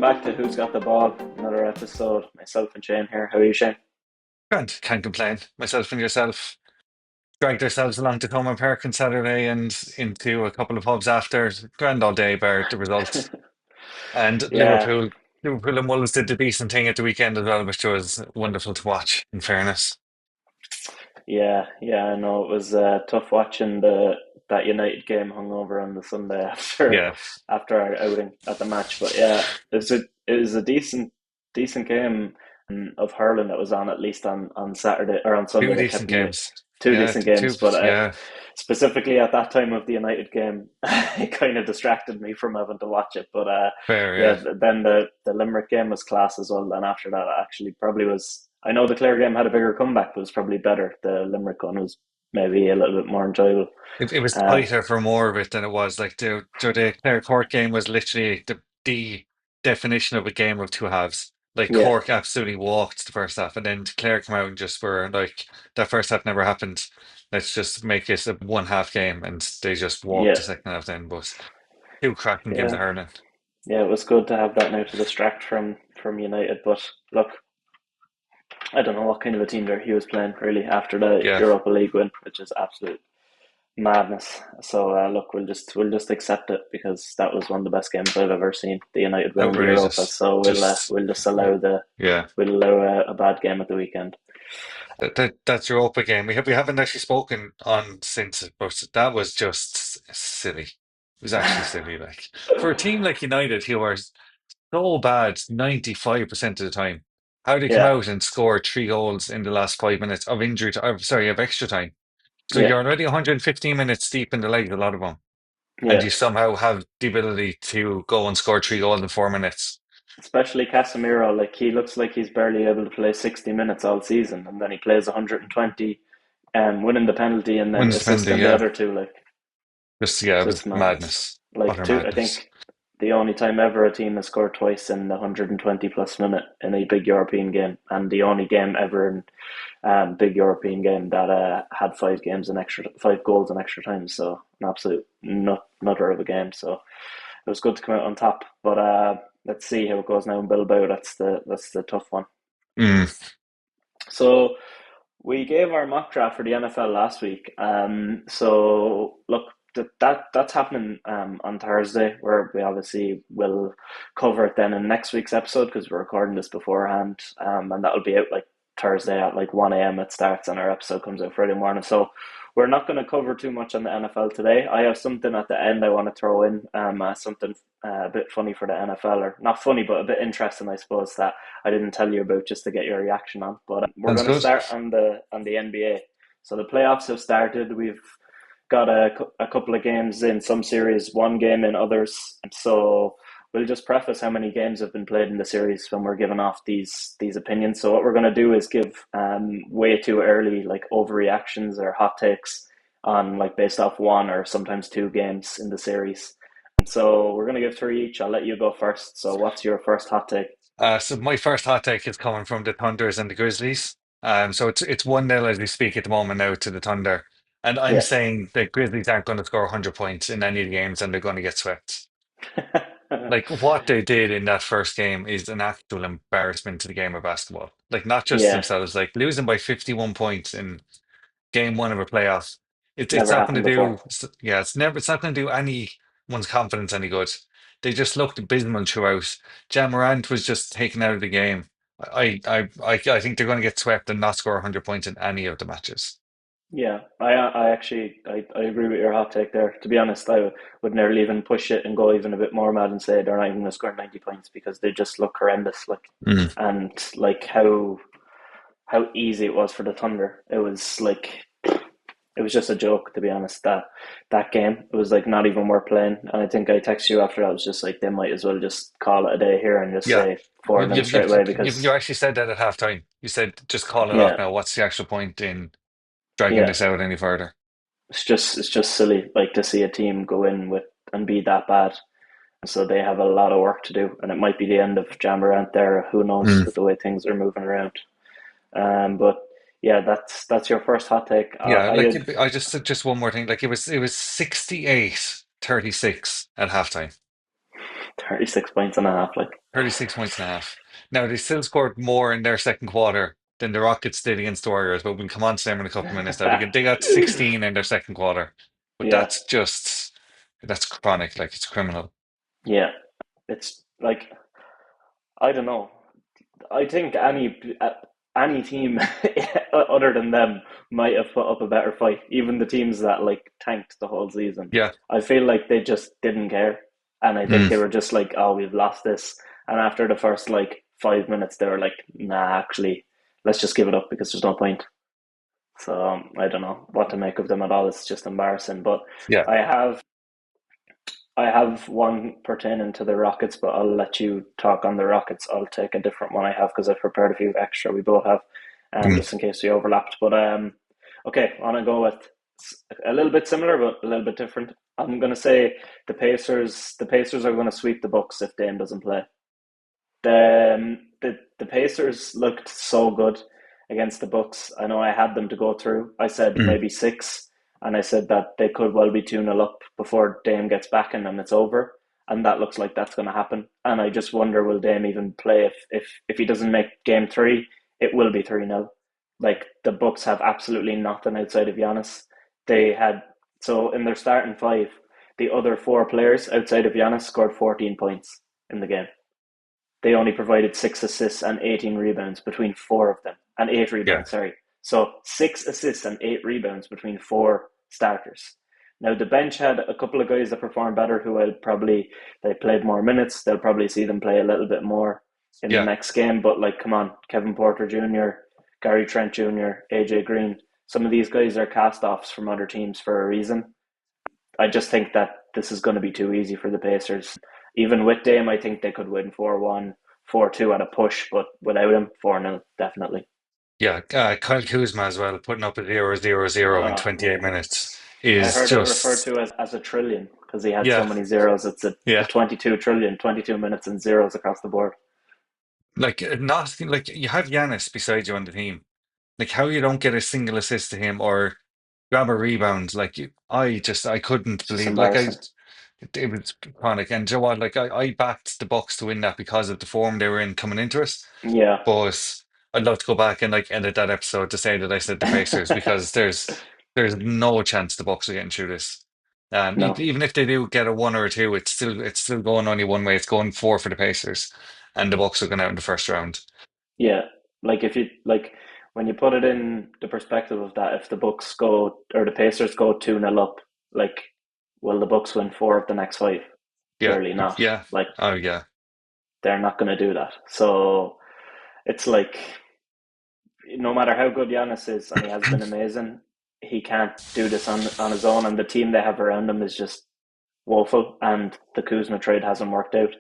back to Who's Got the Ball, another episode. Myself and Shane here. How are you, Shane? Can't complain. Myself and yourself dragged ourselves along to Coleman Park on Saturday and into a couple of pubs after. Grand all day bar the result. And Yeah, Liverpool and Wolves did the decent thing at the weekend as well, which was wonderful to watch, in fairness. yeah. I know it was tough watching the that United game hungover on the Sunday Yeah. after our outing at the match. But yeah, it was a decent game of hurling that was on at least on Saturday or on Sunday Two that kept decent me games. two Yeah, decent games. two, But yeah, specifically at that time of the United game, it kind of distracted me from having to watch it. But fair, yeah, yeah. then the Limerick game was class as well. And after that, it actually probably was. I know the Clare game had a bigger comeback, but it was probably better. The Limerick one was maybe a little bit more enjoyable. It was Uh, tighter for more of it than it was. Like the Clare Court game was literally the definition of a game of two halves. Like yeah, Cork absolutely walked the first half, and then Clare come out and just were like that first half never happened. Let's just make it a one half game, and they just walked yeah, the second half then. But two cracking games yeah, of hurling. yeah. It was good to have that now to distract from United. But look, I don't know what kind of a team there he was playing really after the Yeah, Europa League win, which is absolute madness. So look, we'll just accept it because that was one of the best games I've ever seen. The United winning the Europa, outrageous. so Just we'll just allow the yeah. we'll allow a bad game at the weekend. That's Europa game. We haven't actually spoken on since it, but that was just silly. It was actually silly. Like for a team like United, who are so bad 95% of the time, how they come Yeah, out and score three goals in the last 5 minutes of injury time, sorry, of extra time. So yeah, you're already 115 minutes deep in the leg, a lot of them, and yeah. you somehow have the ability to go and score three goals in 4 minutes. Especially Casemiro, like he looks like he's barely able to play 60 minutes all season, and then he plays 120, winning the penalty and then Wins the penalty, assisting the yeah. other two. Like Just yeah, it's it was just madness. madness, Like utter two, I madness. think the only time ever a team has scored twice in the 120 plus minute in a big European game, and the only game ever in big European game that had five goals in extra time. So an absolute nutter of a game. So it was good to come out on top. But let's see how it goes now in Bilbao. That's the tough one. Mm, So we gave our mock draft for the NFL last week. So look, that's happening on Thursday, where we obviously will cover it then in next week's episode because we're recording this beforehand, and that'll be out like Thursday at like 1 a.m. It starts, and our episode comes out Friday morning. So we're not going to cover too much on the NFL today. I have something at the end I want to throw in, something a bit funny for the NFL, or not funny, but a bit interesting, I suppose, that I didn't tell you about just to get your reaction on. But we're sounds going to good. start on the NBA. So the playoffs have started. We've got a couple of games in some series, one game in others. So we'll just preface how many games have been played in the series when we're giving off these opinions. So what we're going to do is give way too early like overreactions or hot takes on like based off one or sometimes two games in the series. So we're going to give three each. I'll let you go first. So what's your first hot take? So my first hot take is coming from the Thunders and the Grizzlies. So it's 1-0 as we speak at the moment now to the Thunder. And I'm Yeah. saying the Grizzlies aren't going to score 100 points in any of the games and they're going to get swept. Like what they did in that first game is an actual embarrassment to the game of basketball. Like not just Yeah. themselves, like losing by 51 points in game one of a playoff. It's Never not going happened to do, before. yeah, it's not going to do anyone's confidence any good. They just looked abysmal throughout. Jam Morant was just taken out of the game. I think they're going to get swept and not score 100 points in any of the matches. Yeah, I actually I agree with your hot take there. To be honest, I would never even push it and go even a bit more mad and say they're not even going to score 90 points because they just look horrendous. Like Mm. and like how easy it was for the Thunder. It was like it was just a joke to be honest. That game it was like not even worth playing. And I think I texted you after that. I was just like they might as well just call it a day here and just Yeah. say 4 0 straight away You because actually said that at halftime. You said, just call it off yeah, now. What's the actual point in dragging yeah. this out any further? It's just silly like to see a team go in with and be that bad. So they have a lot of work to do, and it might be the end of Jamarant there. Who knows Mm. with the way things are moving around. But yeah, that's your first hot take. Yeah, I like had I just one more thing. Like it was 68-36 at halftime. 36 points and a half. Like, 36 points and a half. Now, they still scored more in their second quarter than the Rockets did against the Warriors, but we'll come on to them in a couple of minutes. Now, they got 16 in their second quarter, but yeah, that's chronic, like it's criminal. yeah. It's like, I don't know. I think any team other than them might have put up a better fight. Even the teams that like tanked the whole season, Yeah. I feel like they just didn't care, and I think Mm, they were just like, "Oh, we've lost this." And after the first like 5 minutes, they were like, "Nah, actually, let's just give it up because there's no point." So I don't know what to make of them at all. It's just embarrassing. But yeah. I have I have one pertaining to the Rockets, but I'll let you talk on the Rockets. I'll take a different one I have because I've prepared a few extra. We both have, Mm, just in case we overlapped. But okay, I want to go with a little bit similar, but a little bit different. I'm going to say the Pacers. The Pacers are going to sweep the Bucks if Dame doesn't play. The Pacers looked so good against the Bucks. I know I had them to go through. I said mm, maybe six, and I said that they could well be 2-0 up before Dame gets back in and it's over. And that looks like that's going to happen. And I just wonder, will Dame even play if he doesn't make game three? It will be 3-0. Like, the Bucks have absolutely nothing outside of Giannis. They had, so in their starting five, the other four players outside of Giannis scored 14 points in the game. They only provided 6 assists and 18 rebounds between four of them, and eight yeah. rebounds, sorry. So 6 assists and eight rebounds between four starters. Now, the bench had a couple of guys that performed better who they played more minutes. They'll probably see them play a little bit more in the Yeah. next game. But, like, come on, Kevin Porter Jr., Gary Trent Jr., AJ Green, some of these guys are cast offs from other teams for a reason. I just think that this is going to be too easy for the Pacers. Even with Dame, I think they could win 4-1, 4-2 at a push, but without him, 4-0, definitely. Yeah. Kyle Kuzma as well, putting up a 0-0-0 in Uh, 28 minutes I is heard it referred just, to as a trillion because he had so yeah. many zeros. It's a Yeah. 22 trillion, 22 minutes and zeros across the board. Like, not like you have Giannis beside you on the team. Like, how you don't get a single assist to him or grab a rebound. Like, I couldn't It's just believe, like, embarrassing. it was chronic. And you know what? Like, I backed the Bucks to win that because of the form they were in coming into it. Yeah. But I'd love to go back and like edit that episode to say that I said the Pacers because there's no chance the Bucks are getting through this. No. Even if they do get a one or a two, it's still going only one way. It's going four for the Pacers, and the Bucks are going out in the first round. Yeah. Like, if you like when you put it in the perspective of that, if the Bucks go or the Pacers go 2-0 up, like, will the Bucks win four of the next five? Yeah, Clearly not. yeah, Like, oh yeah, they're not going to do that. So it's like, no matter how good Giannis is, and he has been amazing, he can't do this on his own. And the team they have around him is just woeful. And the Kuzma trade hasn't worked out.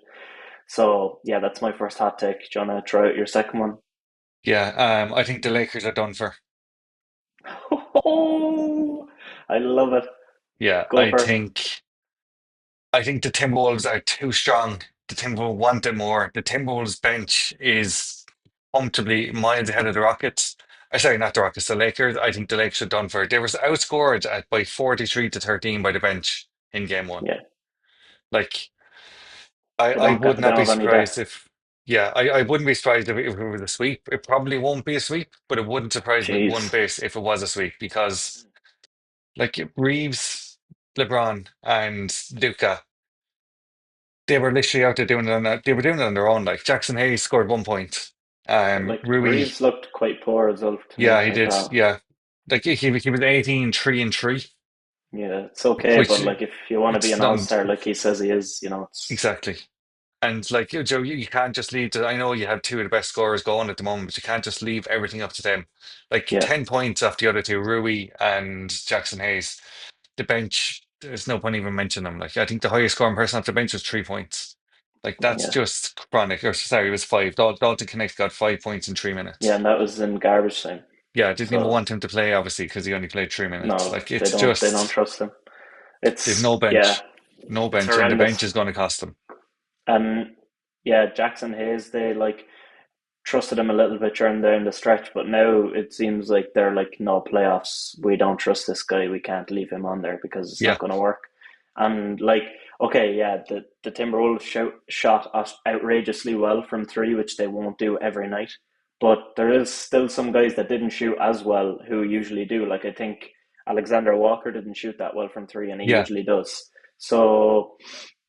So yeah, that's my first hot take. Do you want to try out your second one? yeah. I think the Lakers are done for. Oh, I love it. Yeah, Go for it. I think the Timberwolves are too strong. The Timberwolves want it more. The Timberwolves bench is comfortably miles ahead of the Rockets. Sorry, not the Rockets, the Lakers. I think the Lakers are done for. They were outscored by 43-13 by the bench in game one. Yeah, Like, they I don't would got. They not don't be have any surprised depth. if, yeah, I wouldn't be surprised if it was a sweep. It probably won't be a sweep, but it wouldn't surprise me one Jeez. bit if it was a sweep because, like, Reeves, LeBron, and Luka. They were literally out there doing it they were doing it on their own. Like Jackson Hayes scored 1 point. Like, Rui, Reeves looked quite poor as well to yeah, me. he I did. thought. Yeah. Like he was 18, 3 and 3, Yeah, it's okay, but which like, if you want to be it's an all not star, like he says he is, it's exactly. And like Joe, you can't just leave I know you have two of the best scorers going at the moment, but you can't just leave everything up to them. Like yeah, 10 points off the other two, Rui and Jackson Hayes. The bench, there's no point even mentioning them. Like I think the highest scoring person off the bench was 3 points. Like that's yeah, just chronic. Or sorry, it was five. Dalton Connect got 5 points in three yeah, minutes. and that was in garbage time. Yeah, I didn't even So want him to play, obviously, because he only played 3 minutes. no, Like they it's don't just trust him. they've It's no Yeah, bench, no it's bench, and the bench horrendous. is going to cost them. And yeah, Jackson Hayes, they like trusted him a little bit during down the stretch, but now it seems like they're like, no playoffs. We don't trust this guy. We can't leave him on there because it's not Yeah, going to work. And like, Okay, yeah, the Timberwolves shot outrageously well from three, which they won't do every night. But there is still some guys that didn't shoot as well who usually do. Like I think Alexander Walker didn't shoot that well from three, and he Yeah, usually does. So,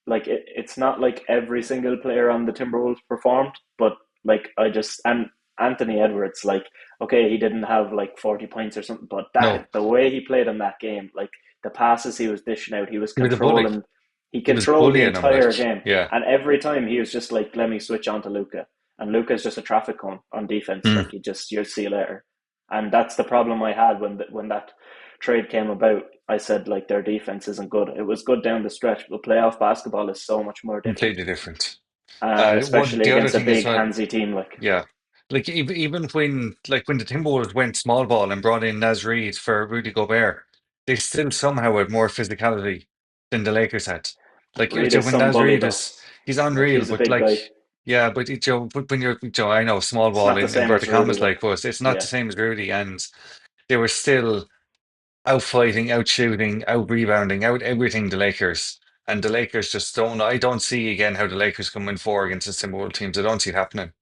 like it's not like every single player on the Timberwolves performed, but like I just and Anthony Edwards, like okay, he didn't have like 40 points or something, but no, that the way he played in that game, like the passes he was dishing out, he was a bully. he He was controlled the bullying him, like, entire game, yeah. and every time he was just like, "Let me switch on to Luca," and Luca's just a traffic cone on defense. Mm, Like you'll see you later, and that's the problem I had when that trade came about. I said like their defense isn't good. It was good down the stretch, but playoff basketball is so much more different, completely different. and especially The other against a thing as big well, handsy team like. yeah. Like even when the Timberwolves went small ball and brought in Naz Reid for Rudy Gobert, they still somehow had more physicality than the Lakers had. Like Reed is when some Naz bully Reid though. is he's Like unreal, he's a but big like guy. yeah, but but when I know small It's ball not the in same as inverted Rudy. commas Like like was it's not yeah, the same as Rudy, and they were still out fighting, out shooting, out rebounding, out everything the Lakers. And the Lakers just don't. I don't see again how the Lakers come in four against the Timberwolves teams. I don't see it happening.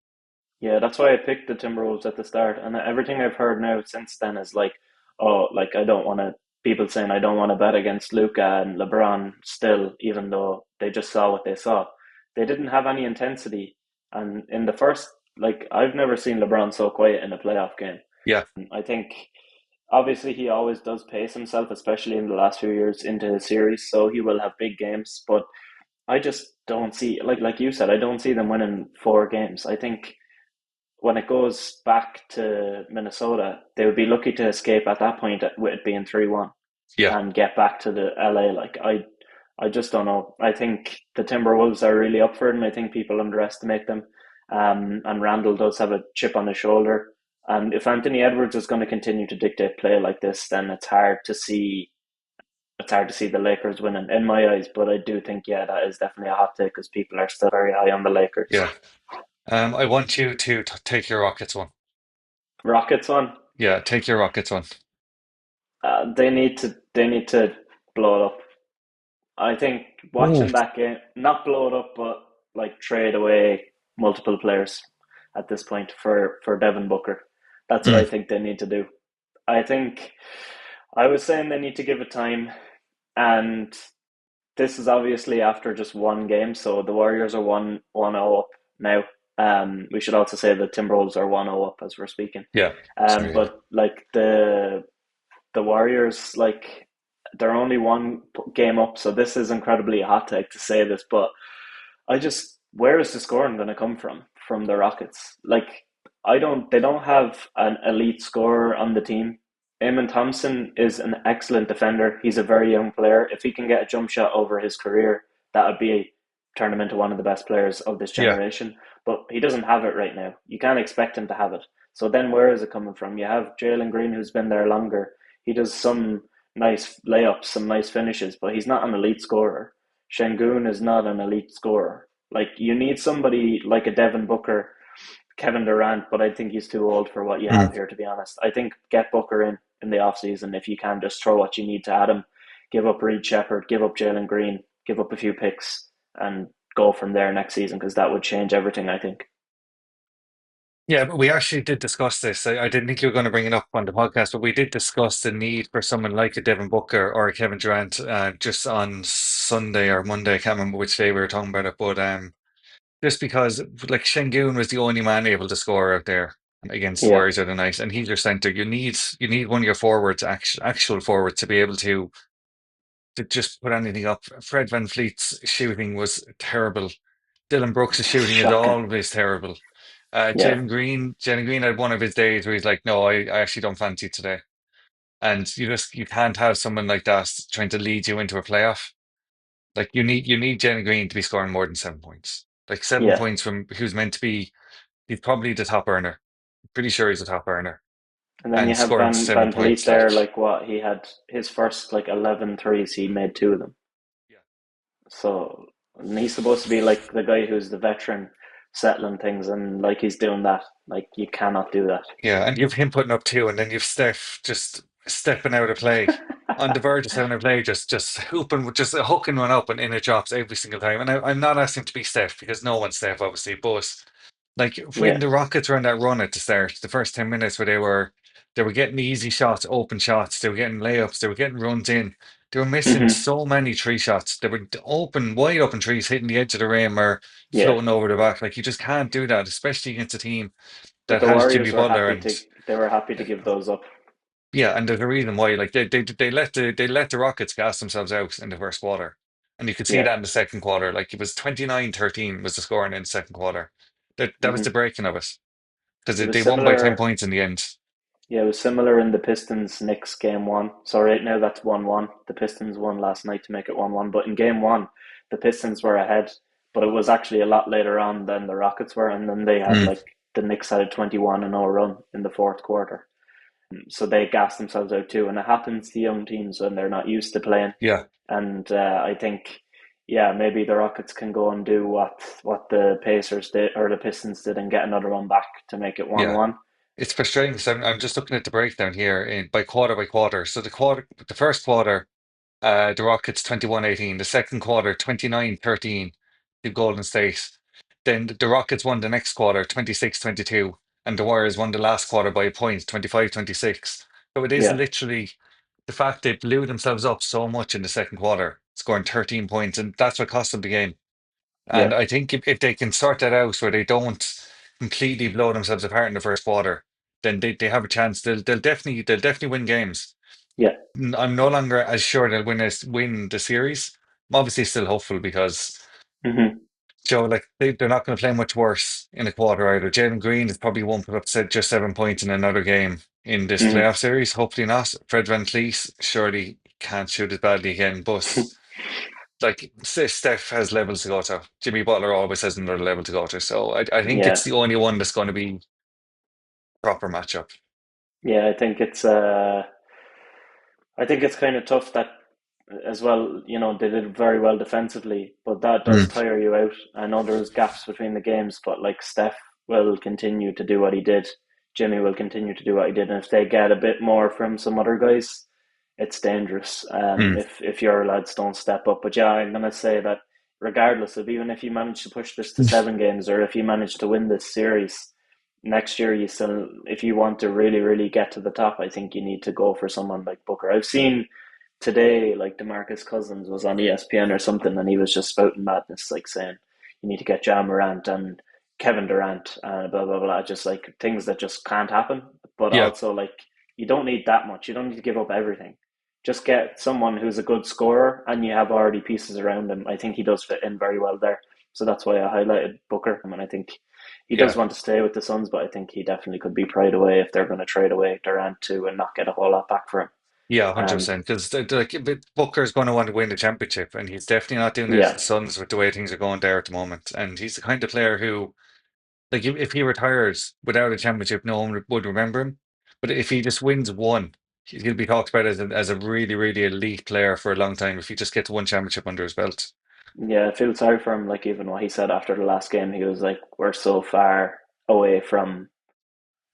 yeah. That's why I picked the Timberwolves at the start, and everything I've heard now since then is like, oh, like I don't want to. People saying I don't want to bet against Luca and LeBron still, even though they just saw what they saw. They didn't have any intensity, and in the first, like I've never seen LeBron so quiet in a playoff game. Yeah, I think obviously he always does pace himself, especially in the last few years into his series, so he will have big games, but I just don't see like you said, I don't see them winning four games. I think when it goes back to Minnesota, they would be lucky to escape at that point with it being 3-1 yeah. and get back to the LA. Like I just don't know. I think the Timberwolves are really up for it, and I think people underestimate them. And Randall does have a chip on his shoulder. And if Anthony Edwards is going to continue to dictate play like this, then it's hard to see the Lakers winning in my eyes. But I do think, yeah, that is definitely a hot take because people are still very high on the Lakers. Yeah. I want you to take your Rockets one. Rockets on. Yeah, take your Rockets one. They need to blow it up. I think Ooh. watching that game, not blow it up, but like trade away multiple players at this point for Devin Booker. That's what I Mm, think they need to do. I think I was saying they need to give it time, and this is obviously after just one game, so the Warriors are 1-0 up now. We should also say the Timberwolves are 1-0 up as we're speaking. yeah. Sorry, yeah. But like the Warriors, like they're only one game up, so this is incredibly a hot take to say this, but I just where is the scoring going to come from the Rockets? Like they don't have an elite scorer on the team. Eamon Thompson is an excellent defender. He's a very young player. If he can get a jump shot over his career, that would be turn him into one of the best players of this Yeah. generation. But he doesn't have it right now. You can't expect him to have it. So then where is it coming from? You have Jalen Green who's been there longer. He does some nice layups, some nice finishes, but he's not an elite scorer. Şengün is not an elite scorer. Like you need somebody like a Devin Booker, Kevin Durant, but I think he's too old for what you Mm. have here. To be honest, I think get Booker in the off season if you can. Just throw what you need to Adam. Give up Reed Shepherd, give up Jalen Green, give up a few picks, and go from there next season because that would change everything. I think. Yeah, but we actually did discuss this. I didn't think you were going to bring it up on the podcast, but we did discuss the need for someone like a Devin Booker or a Kevin Durant just on Sunday or Monday. I can't remember which day we were talking about it, but just because like Şengün was the only man able to score out there against the Yeah, Warriors the other night, and he's your center. You need one of your forwards, actual forwards, to be able to just put anything up. Fred Van Fleet's shooting was terrible. Dylan Brooks' shooting is shocking. always terrible. Yeah, Jalen Green had one of his days where he's like, "No, I actually don't fancy it today." And you can't have someone like that trying to lead you into a playoff. Like you need Jalen Green to be scoring more than 7 points. Like seven yeah. points from who's meant to be, he's probably the top earner. Pretty sure he's the top earner, And then you and have scoring seven Van Vliet points there. like Like what he had his first like 11 threes, he made two of them. yeah, So and he's supposed to be like the guy who's the veteran settling things, and like he's doing that. Like you cannot do that. yeah, and you've him putting up two, and then you've Steph just stepping out of play. on the verge of center play, just hooping, just hooking one up and in it drops every single time. And I'm not asking to be Steph because no one's Steph, obviously, but like when Yeah. the Rockets were on that run at the start, the first 10 minutes where they were getting easy shots, open shots, they were getting layups, they were getting runs in. They were missing Hmm. so many tree shots. They were open, wide open trees hitting the edge of the rim or Yeah. floating over the back. Like you just can't do that, especially against a team But that the has Jimmy Warriors were Butler happy and to they were happy to give those up. yeah, and there's a reason why. Like they let the Rockets gas themselves out in the first quarter, and you could see Yeah. that in the second quarter. Like it was 29-13 was the scoring in the second quarter. That was the Hmm. breaking of it because It was they won by 10 similar. points in the end. Yeah, it was similar in the Pistons Knicks game one. So right now that's 1-1. The Pistons won last night to make it 1-1. But in game one, the Pistons were ahead, but it was actually a lot later on than the Rockets were. And then they had Mm, like the Knicks had a 21-0 run in the fourth quarter. So they gassed themselves out too. And it happens to young teams when they're not used to playing. yeah, And I think, yeah, maybe the Rockets can go and do what the Pacers did or the Pistons did and get another one back to make it one yeah. one. It's frustrating because I'm just looking at the breakdown here in by quarter. So the first quarter. The Rockets 21-18. The second quarter 29-13 to Golden State. Then the Rockets won the next quarter 26-22, and the Warriors won the last quarter by a point 25-26. So it is Yeah, literally the fact they blew themselves up so much in the second quarter, scoring 13 points, and that's what cost them the game. yeah, And I think if they can sort that out where they don't completely blow themselves apart in the first quarter, then they have a chance. They'll definitely win games. yeah. I'm no longer as sure they'll win the series. I'm obviously still hopeful because Hmm. Joe, like they're not going to play much worse in a quarter either. Jalen Green is probably won't put up just 7 points in another game in this Hmm. playoff series. Hopefully not. Fred Van Vliet surely can't shoot as badly again, but like Steph has levels to go to. Jimmy Butler always has another level to go to. So I think Yeah, it's the only one that's going to be proper matchup. yeah. I think it's kind of tough that as well. You know, they did very well defensively, but that does Mm, tire you out. I know there's gaps between the games, but like Steph will continue to do what he did. Jimmy will continue to do what he did, and if they get a bit more from some other guys, it's dangerous. mm, If your lads don't step up, but yeah, I'm gonna say that regardless of even if you manage to push this to 7 games or if you manage to win this series next year, you still if you want to really really get to the top, I think you need to go for someone like Booker. I've seen today like DeMarcus Cousins was on ESPN or something, and he was just spouting madness, like saying you need to get Ja Morant and Kevin Durant and blah blah blah, just like things that just can't happen. But yeah, also like you don't need that much. You don't need to give up everything. Just get someone who's a good scorer, and you have already pieces around him. I think he does fit in very well there. So that's why I highlighted Booker. I mean, I think he does yeah. want to stay with the Suns, but I think he definitely could be pried away if they're going to trade away Durant too and not get a whole lot back for him. Yeah, Um, 100%. Because like Booker's going to want to win the championship, and he's definitely not doing it at yeah, the Suns with the way things are going there at the moment. And he's the kind of player who, like, if he retires without a championship, no one would remember him. But if he just wins one, he'll be talked about as a really, really elite player for a long time. If he just gets one championship under his belt. yeah, I feel sorry for him. Like even what he said after the last game, he was like, "We're so far away from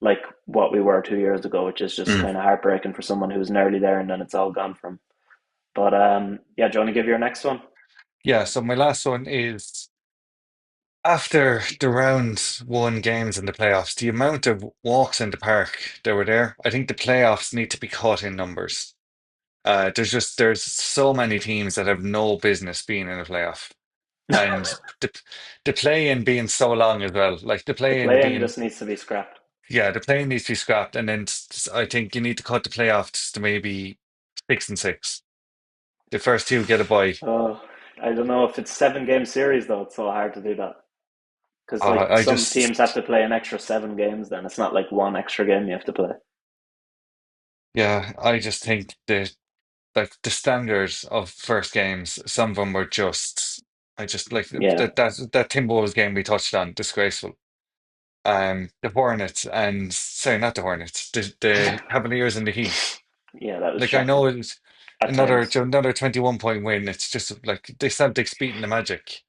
like what we were 2 years ago," which is just Mm. kind of heartbreaking for someone who's nearly there and then it's all gone from. But yeah, do you want to give your next one? Yeah. So my last one is after the round one games in the playoffs, the amount of walks in the park that were there. I think the playoffs need to be cut in numbers. There's so many teams that have no business being in a playoff, and the play in being so long as well. Like the The play in play-in being just needs to be scrapped. yeah, the play in needs to be scrapped, and then I think you need to cut the playoffs to maybe 6 and 6. The first two get a bye. Oh, I don't know if it's 7 game series though. It's so hard to do that because like I some teams have just to play an extra 7 games. Then it's not like one extra game you have to play. yeah, I just think that like the standards of first games, some of them were just I just like Yeah, that Timberwolves game we touched on, disgraceful. The Hornets and sorry, not the Hornets, the Cavaliers and the Heat. yeah, that was Like I shocking know it's at times. another 21 point win. It's just like the Celtics beating the Magic.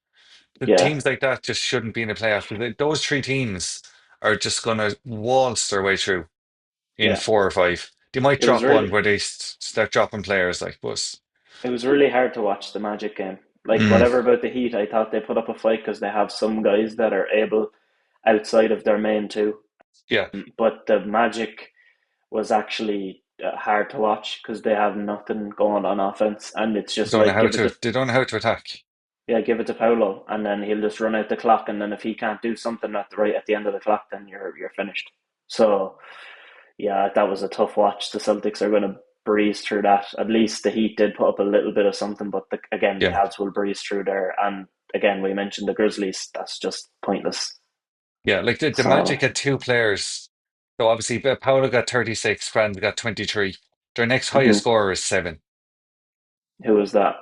The Yeah, teams like that just shouldn't be in the playoffs. But those three teams are just gonna waltz their way through in yeah, 4 or 5. they might It was drop one really where they start dropping players like but it was really hard to watch the Magic game. Like mm, whatever about the Heat, I thought they put up a fight because they have some guys that are able outside of their main two. yeah, But the Magic was actually hard to watch because they have nothing going on offense, and it's just like they don't know how to attack. yeah, give it to Paolo, and then he'll just run out the clock, and then if he can't do something at the right at the end of the clock, then you're finished. So yeah, that was a tough watch. The Celtics are going to breeze through that. At least the Heat did put up a little bit of something, but again, the Yeah. Avs will breeze through there. And again, we mentioned the Grizzlies. That's just pointless. Yeah, like the So Magic had two players. So obviously Paolo got 36, Franz got 23. Their next highest mhm. scorer is seven. Who was that?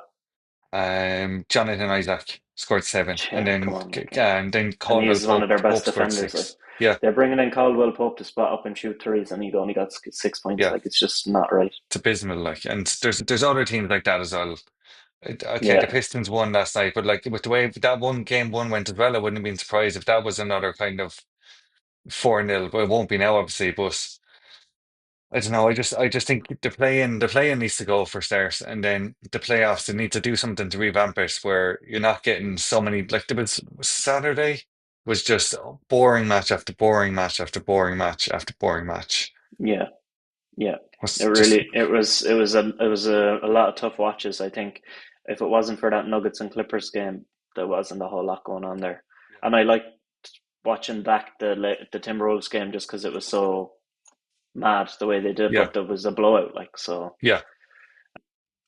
Jonathan Isaac scored seven, Yeah, come on, like, and then and Caldwell he's one of their Pope best scored defenders. Like six. Yeah, they're bringing in Caldwell Pope to spot up and shoot threes, and he only got 6 points. yeah, Like it's just not right. it's abysmal. Like, and there's other teams like that as well. Okay, the Yeah, Pistons won last night, but like with the way that one game one went as well, I wouldn't have been surprised if that was another kind of 4-0. But it won't be now, obviously. But I don't know. I just think the play-in needs to go for start, and then the playoffs they need to do something to revamp it, where you're not getting so many. Like there was Saturday was just boring match after boring match after boring match after boring match. yeah. Yeah, Was just it was a lot of tough watches. I think if it wasn't for that Nuggets and Clippers game, there wasn't a whole lot going on there. And I liked watching back the Timberwolves game just because it was so mad the way they did, yeah, but there was a blowout. Like so, yeah.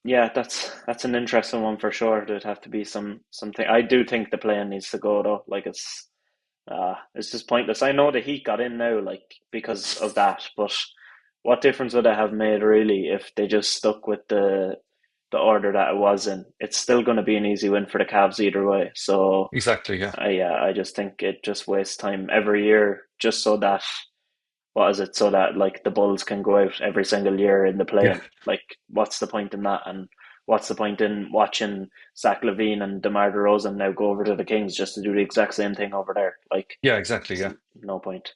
yeah, that's an interesting one for sure. There'd have to be something. I do think the plan needs to go though. Like it's just pointless. I know the Heat got in now, like because of that, but what difference would it have made really if they just stuck with the order that it was in? It's still going to be an easy win for the Cavs either way. So Exactly, yeah. I just think it just wastes time every year just so that what is it so that like the Bulls can go out every single year in the Yeah. play-in. Like what's the point in that? And what's the point in watching Zach LaVine and DeMar DeRozan now go over to the Kings just to do the exact same thing over there? Like Yeah, exactly, it's yeah. no point.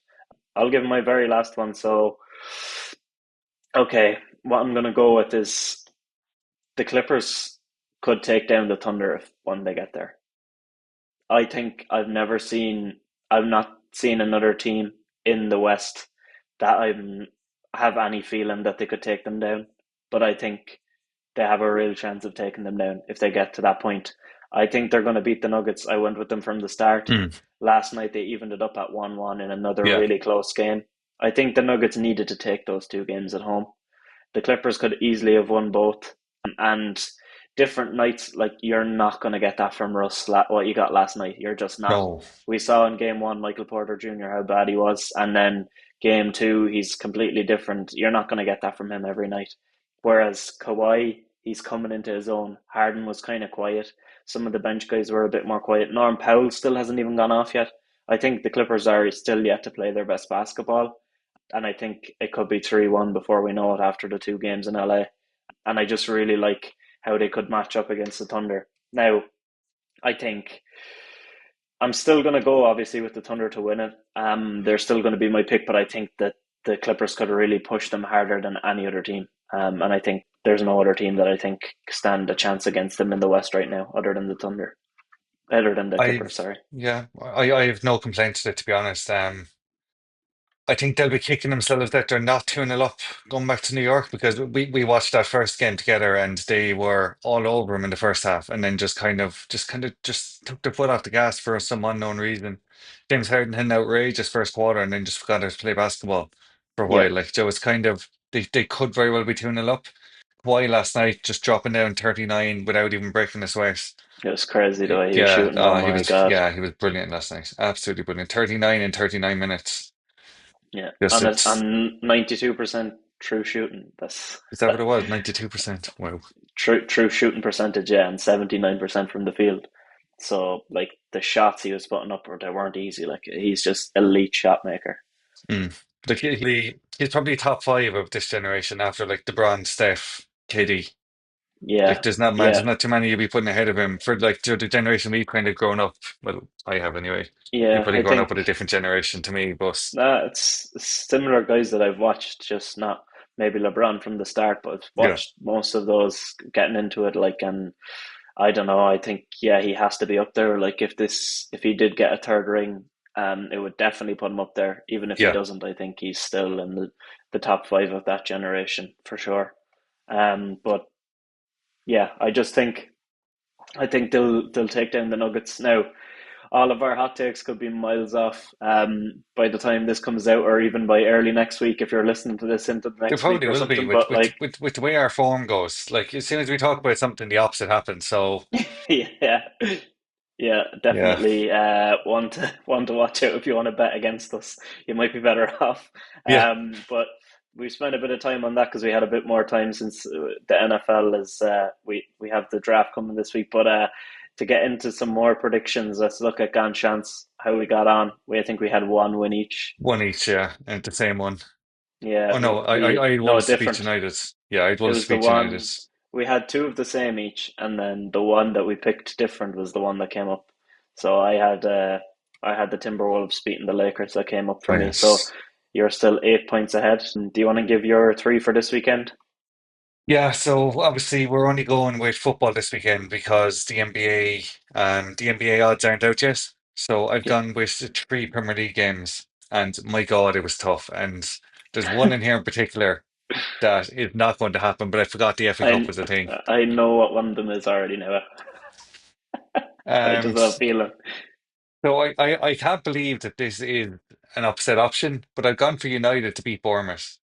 I'll give my very last one. So okay, what I'm gonna go with is the Clippers could take down the Thunder if when they get there. I think I've not seen another team in the West that have any feeling that they could take them down. But I think they have a real chance of taking them down if they get to that point. I think they're going to beat the Nuggets. I went with them from the start. Mm, Last night they evened it up at 1-1 in another yeah. really close game. I think the Nuggets needed to take those two games at home. The Clippers could easily have won both. And different nights, like you're not going to get that from Russ. What you got last night, you're just not. No. We saw in game one, Michael Porter Jr. how bad he was, and then game two, he's completely different. You're not going to get that from him every night. Whereas Kawhi, he's coming into his own. Harden was kind of quiet. Some of the bench guys were a bit more quiet. Norm Powell still hasn't even gone off yet. I think the Clippers are still yet to play their best basketball, and I think it could be 3-1 before we know it after the two games in LA. And I just really like how they could match up against the Thunder. Now, I think I'm still going to go obviously with the Thunder to win it. They're still going to be my pick, but I think that the Clippers could really push them harder than any other team. And I think there's no other team that I think stand a chance against them in the West right now, other than the Thunder, other than the I Clippers. Sorry. yeah, I have no complaints with it to be honest. I think they'll be kicking themselves that they're not 2-0 up going back to New York because we watched that first game together and they were all over them in the first half and then just took their foot off the gas for some unknown reason. James Harden had an outrageous first quarter and then just forgot how to play basketball for a Yeah, while. Like Joe, it's kind of they could very well be 2-0 up. Kawhi last night just dropping down 39 without even breaking a sweat. it was crazy the way he was Yeah, shooting. Oh he my was God. he was brilliant last night. Absolutely brilliant. 39 in 39 minutes. Yeah, Just it's on 92% true shooting. That's is that what it was? 92%. Wow. true shooting percentage, yeah, and 79% from the field. So like the shots he was putting up, they weren't easy. Like he's just elite shot maker. Mm. Like he's probably top five of this generation after like LeBron, Steph, KD. Like Yeah, there's yeah, not too many you'll be putting ahead of him for like the generation we've kind of grown up. Well, I have anyway. You've yeah. probably I grown up think with a different generation to me, but it's similar guys that I've watched, just not. maybe LeBron from the start, but I've Yeah, watched most of those getting into it. Like, and I don't know. I think yeah, he has to be up there. Like if he did get a third ring, it would definitely put him up there. Even if he yeah. doesn't, I think he's still in the top five of that generation for sure. But yeah, I think they'll take down the Nuggets now. All of our hot takes could be miles off by the time this comes out, or even by early next week if you're listening to this into the There next week probably or will be something. But like, with the way our form goes. Like as soon as we talk about something, the opposite happens. So yeah, yeah, yeah, definitely one to watch out if you want to bet against us. You might be better off. yeah. But we spent a bit of time on that because we had a bit more time since the NFL is we have the draft coming this week. But to get into some more predictions, let's look at Gan Chance, how we got on. I think we had one win each. One each, yeah, and the same one. Yeah, Oh no, I had no Wolves to beat different. United. Yeah, I had It Wolves was to the beat United. one we had two of the same each, and then the one that we picked different was the one that came up. So I had the Timberwolves beating the Lakers that came up for Oh me. So yes. you're still 8 points ahead. And do you want to give your three for this weekend? Yeah, so obviously we're only going with football this weekend because the NBA odds aren't out yet. So I've Yeah, gone with the three Premier League games, and my God, it was tough. And there's one in here in particular that is not going to happen, but I forgot the FA Cup I was a thing. I know what one of them is already now. I Um, just have a feeling. so I can't believe that this is an upset option, but I've gone for United to beat Bournemouth.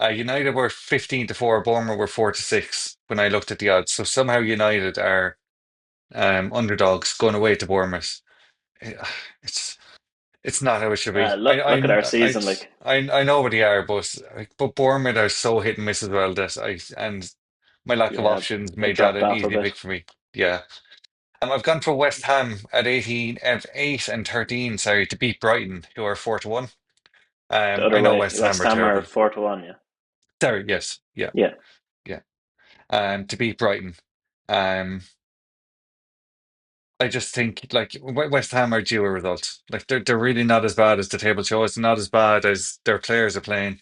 United were 15 to 4, Bournemouth were 4 to 6 when I looked at the odds. So somehow United are underdogs going away to Bournemouth. Eh, It's it's not how it should be. Look at our season, like I know what they are, but Bournemouth are so hit and miss as well that I and my lack of yeah, options they made that dropped an off a easy bit. pick for me. Yeah. I've gone for West Ham at 18 at 8 and 13, sorry, to beat Brighton, who are 4 to 1. The I other know way, West Ham West are Ham are terrible. 4-1. Yeah, Sorry, yes. Yeah, yeah. yeah. To beat Brighton. Um I just think like West Ham are due a result. Like they're really not as bad as the table shows, not as bad as their players are playing.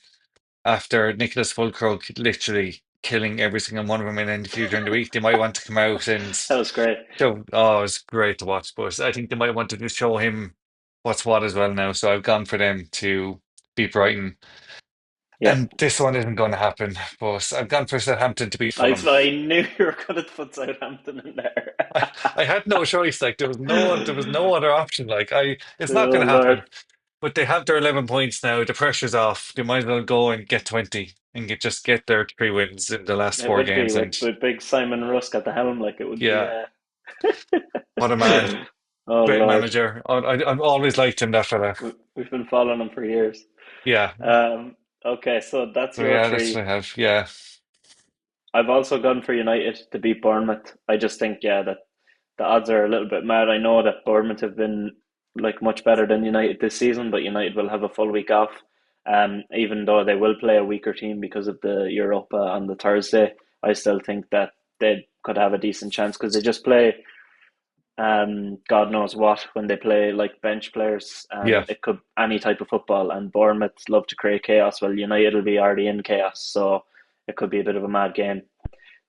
After Nicholas Fulkrug literally killing every single one of them in an interview during the week, they might want to come out and That was great. show. Oh, it's great to watch, but I think they might want to just show him what's what as well now. So I've gone for them to beat Brighton, Yeah. and this one isn't going to happen. But I've gone for Southampton to beat Fulham. I knew you were going to put Southampton in there. I had no choice. Like there was no other option. Like it's not Oh going to Lord, happen. But they have their 11 points now. The pressure's off. They might as well go and get 20 and just get their three wins in the last it four would be games. And with big Simon Rusk at the helm. Like it would be. yeah, what a man. Oh Great Lord, manager. I've always liked him, that fella. we've been following him for years. Yeah. Okay, so that's So your yeah, that's what three. I have. Yeah. I've also gone for United to beat Bournemouth. I just think yeah that the odds are a little bit mad. I know that Bournemouth have been like much better than United this season, but United will have a full week off. Even though they will play a weaker team because of the Europa on the Thursday, I still think that they could have a decent chance because they just play God knows what when they play like bench players. Yeah. It could any type of football, and Bournemouth love to create chaos. Well, United will be already in chaos, so it could be a bit of a mad game.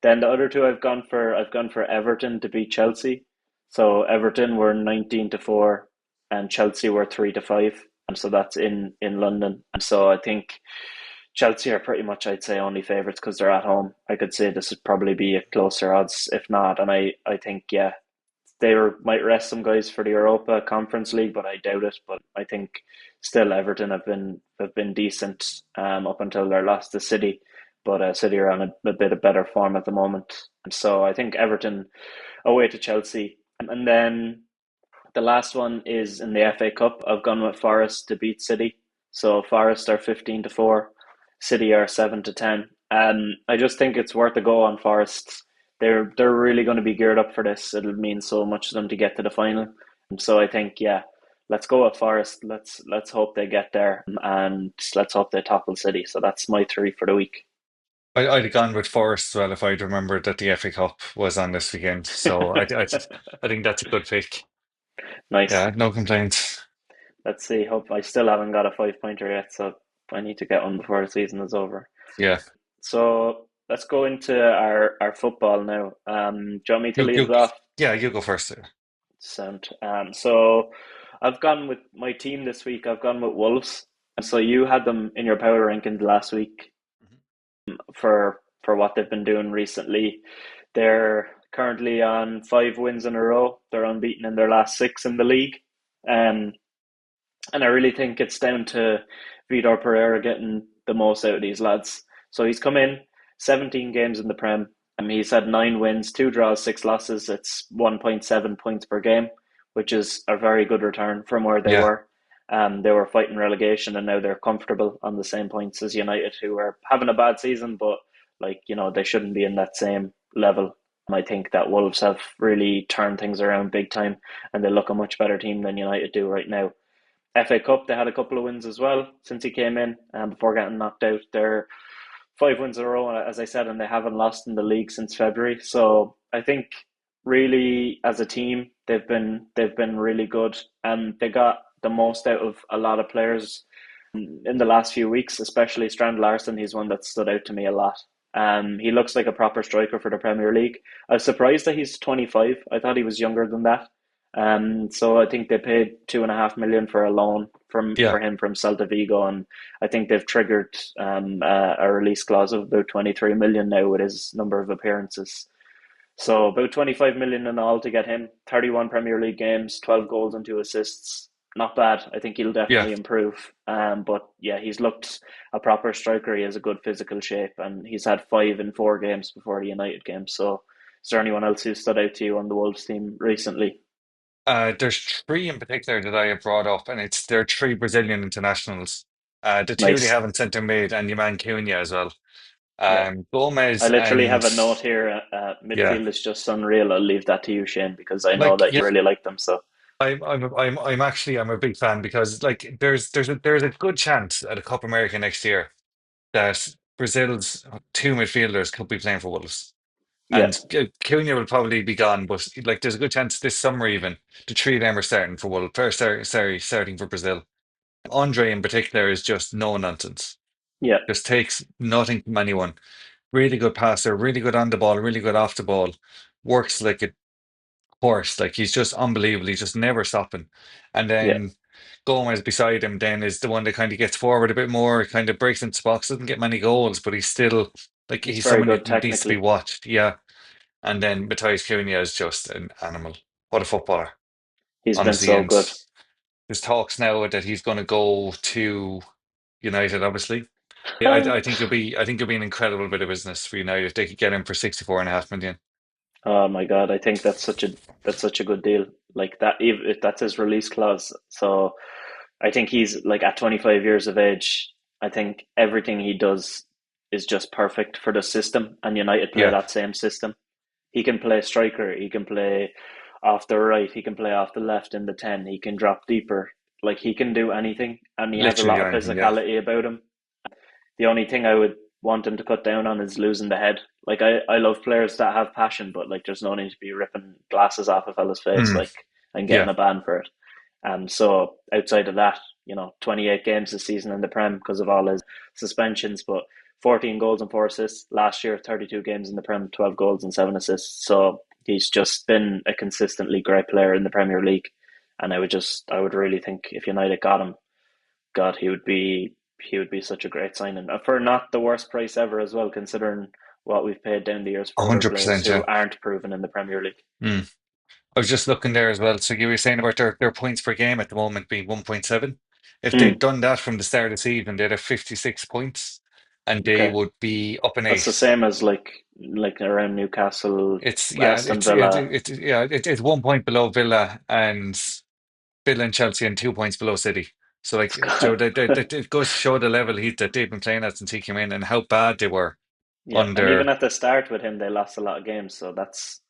Then the other two I've gone for Everton to beat Chelsea. So Everton were 19 to 4 and Chelsea were 3 to 5. So that's in London. And so I think Chelsea are pretty much I'd say only favourites because they're at home. I could say this would probably be a closer odds if not. And I think yeah, might rest some guys for the Europa Conference League, but I doubt it. But I think still Everton have been decent up until their loss to City, but City are on a bit of better form at the moment. And so I think Everton away to Chelsea, and then the last one is in the FA Cup. I've gone with Forest to beat City. So Forest are 15 to 4, City are 7 to 10. I just think it's worth a go on Forest. They're really going to be geared up for this. It'll mean so much to them to get to the final. And so I think yeah, let's go with Forest. Let's hope they get there and let's hope they topple City. So that's my three for the week. I'd have gone with Forest as well if I'd remembered that the FA Cup was on this weekend. So I think that's a good pick. Nice. Yeah, no complaints. Let's see. Hope I still haven't got a 5 pointer yet, so I need to get one before the season is over. Yeah. So let's go into our football now. Do you want me to You, lead it you, off? yeah, you go first there. Sound. So I've gone with my team this week. I've gone with Wolves. So you had them in your power rankings last week for what they've been doing recently. They're currently on 5 wins in a row. They're unbeaten in their last six in the league. Um, and I really think it's down to Vitor Pereira getting the most out of these lads. So he's come in 17 games in the Prem. He's had 9 wins, 2 draws, 6 losses. It's 1.7 points per game, which is a very good return from where they Yeah, were. They were fighting relegation, and now they're comfortable on the same points as United, who are having a bad season, but they shouldn't be in that same level. I think that Wolves have really turned things around big time, and they look a much better team than United do right now. FA Cup, they had a couple of wins as well since he came in, before getting knocked out. They're 5 wins in a row, as I said, and they haven't lost in the league since February. So I think really as a team, they've been really good, and they got the most out of a lot of players in the last few weeks, especially Strand Larson. He's one that stood out to me a lot. He looks like a proper striker for the Premier League. I was surprised that he's 25. I thought he was younger than that. So I think they paid 2.5 million for a loan for yeah. him from Celta Vigo, and I think they've triggered a release clause of about 23 million now with his number of appearances. So about 25 million in all to get him. 31 Premier League games, 12 goals and 2 assists. Not bad. I think he'll Yeah. definitely improve. But yeah, he's looked a proper striker. He has a good physical shape, and he's had 5 in 4 games before the United game. So is there anyone else who stood out to you on the Wolves team recently? There's three in particular that I have brought up, and it's their three Brazilian internationals. The two they Nice. haven't centre mid, and Yaman Cunha as well. Yeah. I Gomez literally and have a note here. yeah, Midfield is just unreal. I'll leave that to you, Shane, because I know like that yeah, you really like them. So I'm actually I'm a big fan because like there's a good chance at a Copa America next year that Brazil's two midfielders could be playing for Wolves. yeah, And Cunha will probably be gone, but like there's a good chance this summer even the three of them are starting for Wolves, starting for Brazil. Andre in particular is just no nonsense. yeah, Just takes nothing from anyone. Really good passer, really good on the ball, really good off the ball. Works like a horse. Like he's just unbelievable. He's just never stopping. And yeah. then Gomez beside him then is the one that kind of gets forward a bit more, kind of breaks into box, doesn't get many goals, but he's still like He's he's very someone good that needs to be technically. watched. Yeah. And then Matthias Cunha is just an animal. What a footballer, He's been honestly. so And good. there's talks now that he's going to go to United, obviously. Yeah, I think it'll be an incredible bit of business for United if they could get him for 64.5 million. Oh my God, I think that's such a good deal. Like that, if that's his release clause. So I think he's like at 25 years of age. I think everything he does is just perfect for the system, and United play Yeah, that same system. He can play striker. He can play off the right. He can play off the left in the 10. He can drop deeper. Like he can do anything, and he has a literally lot of anything. Yeah, physicality about him. The only thing I would want him to cut down on is losing the head. Like I love players that have passion, but like there's no need to be ripping glasses off a fella's face, mm, like, and getting yeah, a ban for it. So outside of that, 28 games this season in the Prem because of all his suspensions, but 14 goals and 4 assists last year. 32 games in the Prem, 12 goals and 7 assists. So he's just been a consistently great player in the Premier League, and I would really think if United got him, God, he would be such a great signing, for not the worst price ever as well, considering what we've paid down the years for other players 100%. who Yeah. aren't proven in the Premier League. Mm. I was just looking there as well. So you were saying about their points per game at the moment being 1.7. If they'd Mm, done that from the start of the season, they'd have 56 points and they okay, would be up in that's the eighth. same as like around Newcastle, It's yeah, Aston Villa. it's 1 point below Villa and Chelsea and 2 points below City. So It's like Joe, good. it goes to show the level that they've been playing at since he came in and how bad they were Yeah, and even under. at the start with him, they lost a lot of games, so that's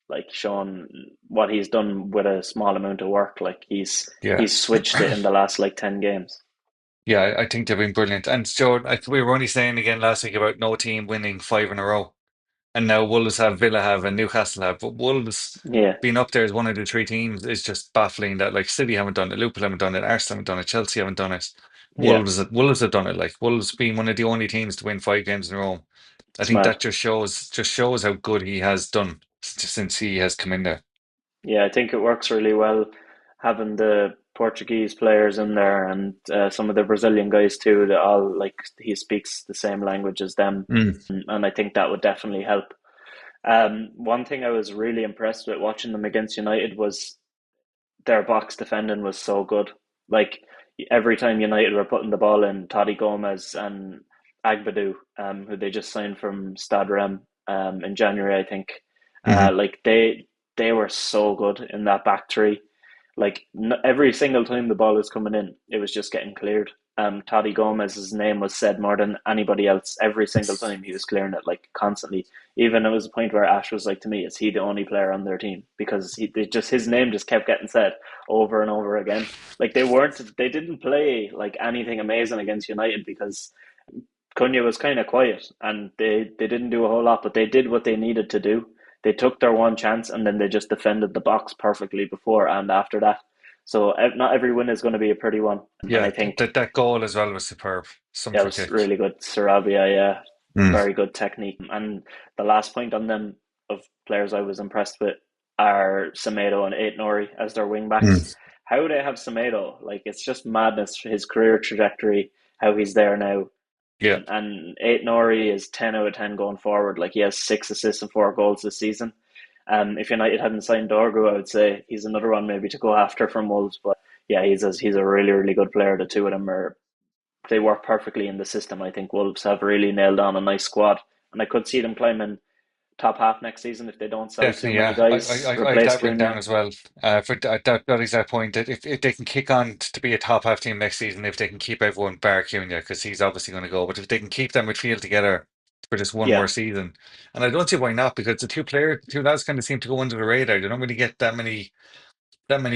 like showing what he's done with a small amount of work. Like Yeah. he's switched it in the last like 10 games. Yeah, I think they've been brilliant. And Joe, we were only saying again last week about no team winning five in a row. And now Wolves have, Villa have, and Newcastle have. But Wolves Yeah, being up there as one of the three teams is just baffling that like City haven't done it, Liverpool haven't done it, Arsenal haven't done it, Chelsea haven't done it. yeah, Wolves have done it. Like Wolves being one of the only teams to win five games in a row. I It's think mad. that just shows how good he has done since he has come in there. Yeah, I think it works really well having the Portuguese players in there and some of the Brazilian guys too. That all like he speaks the same language as them, Mm. and I think that would definitely help. One thing I was really impressed with watching them against United was their box defending was so good. Like every time United were putting the ball in, Toddy Gomez and Agbadu, who they just signed from Stade Rem in January, I think. Hmm. Like they were so good in that back three. Like every single time the ball was coming in, it was just getting cleared. Toddy Gomez's name was said more than anybody else every single time he was clearing it, like constantly. Even it was a point where Ash was like to me, "Is he the only player on their team?" Because his name just kept getting said over and over again. Like they didn't play like anything amazing against United because Cunha was kind of quiet and they didn't do a whole lot, but they did what they needed to do. They took their one chance and then they just defended the box perfectly before and after that. So not every win is going to be a pretty one, and I Yeah, think that goal as well was superb. Some that for was kick. really good. Sarabia, yeah, Mm. very good technique. And the last point on them of players I was impressed with are Semedo and Ait Nouri as their wing backs. Mm. How they have Semedo, like it's just madness. His career trajectory, how he's there now, Yeah, and Ait Nouri is 10 out of 10 going forward. Like he has 6 assists and 4 goals this season. If United hadn't signed Dorgu, I would say he's another one maybe to go after from Wolves. But yeah, he's a really good player. The two of them are they work perfectly in the system. I think Wolves have really nailed on a nice squad, and I could see them climbing top half next season if they don't sell too definitely. many Yeah, guys. I have Replace that written down Cunha. as well. For that exact point, that if they can kick on to be a top half team next season, if they can keep everyone bar Cunha, because he's obviously going to go, but if they can keep that midfield together for just one Yeah, more season, and I don't see why not, because the two lads kind of seem to go under the radar. They don't really get that many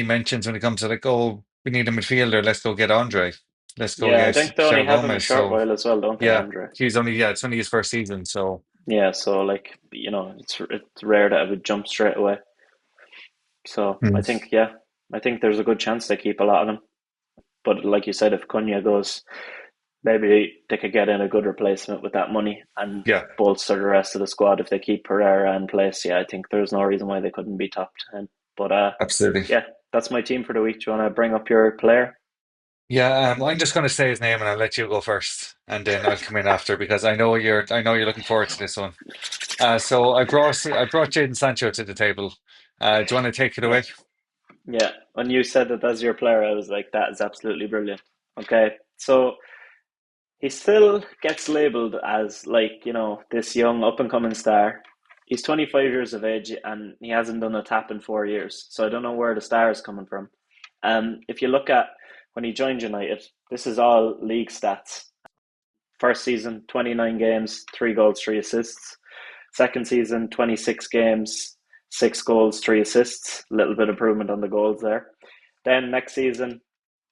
mentions when it comes to like, oh, we need a midfielder, let's go get Andre, let's go yeah. I get think they only Joe have him a Gomez. short So while as well, don't they, yeah, Andre? it's only his first season, so Yeah, so like it's rare that I would jump straight away. So mm, I think there's a good chance they keep a lot of them. But like you said, if Cunha goes, maybe they could get in a good replacement with that money and yeah, bolster the rest of the squad if they keep Pereira in place. Yeah, I think there's no reason why they couldn't be top 10. But absolutely. yeah, that's my team for the week. Do you want to bring up your player? Yeah, I'm just going to say his name and I'll let you go first, and then I'll come in after because I know you're looking forward to this one. So I brought Jadon Sancho to the table. Do you want to take it Yeah, away? yeah. When you said that that's your player, I was like, that is absolutely brilliant. Okay, so he still gets labeled as like, this young up and coming star. He's 25 years of age and he hasn't done a tap in 4 years. So I don't know where the star is coming from. If you look at when he joined United, this is all league stats. First season, 29 games, 3 goals, 3 assists. Second season, 26 games, 6 goals, 3 assists. A little bit of improvement on the goals there. Then next season,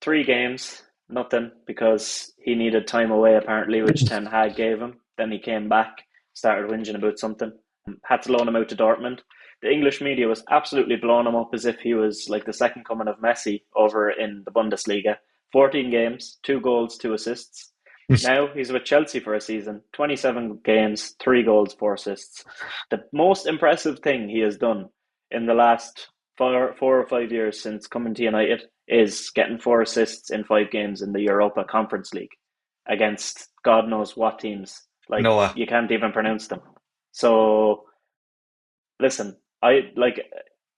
3 games, nothing because he needed time away apparently, which Ten Hag gave him. Then he came back, started whinging about something, had to loan him out to Dortmund. The English media was absolutely blowing him up as if he was like the second coming of Messi over in the Bundesliga. 14 games, 2 goals, 2 assists. Now he's with Chelsea for a season, 27 games, 3 goals, 4 assists. The most impressive thing he has done in the last 4 or 5 years since coming to United is getting 4 assists in 5 games in the Europa Conference League against God knows what teams. Like Noah. you can't even pronounce them. So listen, I like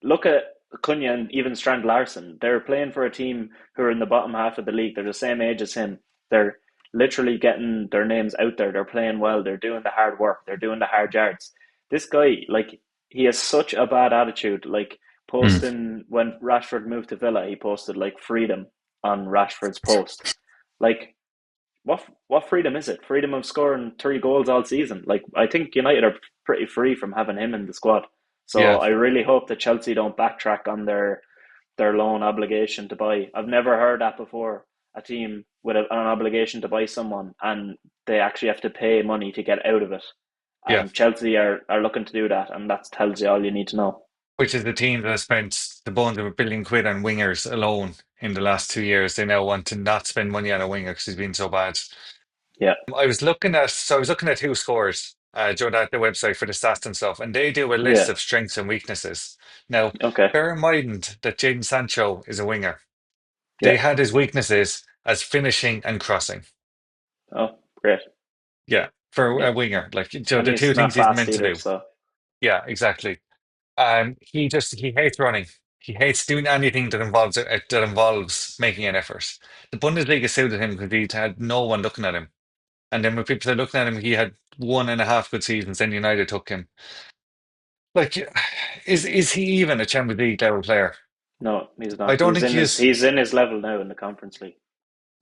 look at Cunha and even Strand Larson. They're playing for a team who are in the bottom half of the league. They're the same age as him. They're literally getting their names out there. They're playing well. They're doing the hard work. They're doing the hard yards. This guy, like, he has such a bad attitude. Like Mm. posting when Rashford moved to Villa, he posted like freedom on Rashford's post. Like what freedom is it? Freedom of scoring 3 goals all season. Like I think United are pretty free from having him in the squad. So Yeah, I really hope that Chelsea don't backtrack on their loan obligation to buy. I've never heard that before. A team with an obligation to buy someone and they actually have to pay money to get out of it. yeah. And Chelsea are looking to do that, and that tells you all you need to know. Which is the team that has spent the bones of £1 billion on wingers alone in the last 2 years. They now want to not spend money on a winger because he's been so bad. Yeah, I was looking at who scores. Joe, that the website for the stats and stuff, and they do a list Yeah. of strengths and weaknesses. Now, Okay. bear in mind that Jadon Sancho is a winger. Yeah. They had his weaknesses as finishing and crossing. Oh, great. Yeah, for Yeah. a winger, like Joe, And the he's two not things he's fast meant to either, do. so Yeah, exactly. He hates running. He hates doing anything that involves making an effort. The Bundesliga suited him because he had no one looking at him. And then when people started looking at him, he had 1.5 good seasons. Then United took him. Like, is he even a Champions League level player? no, he's I not. don't think he is. He's in his level now in the Conference League.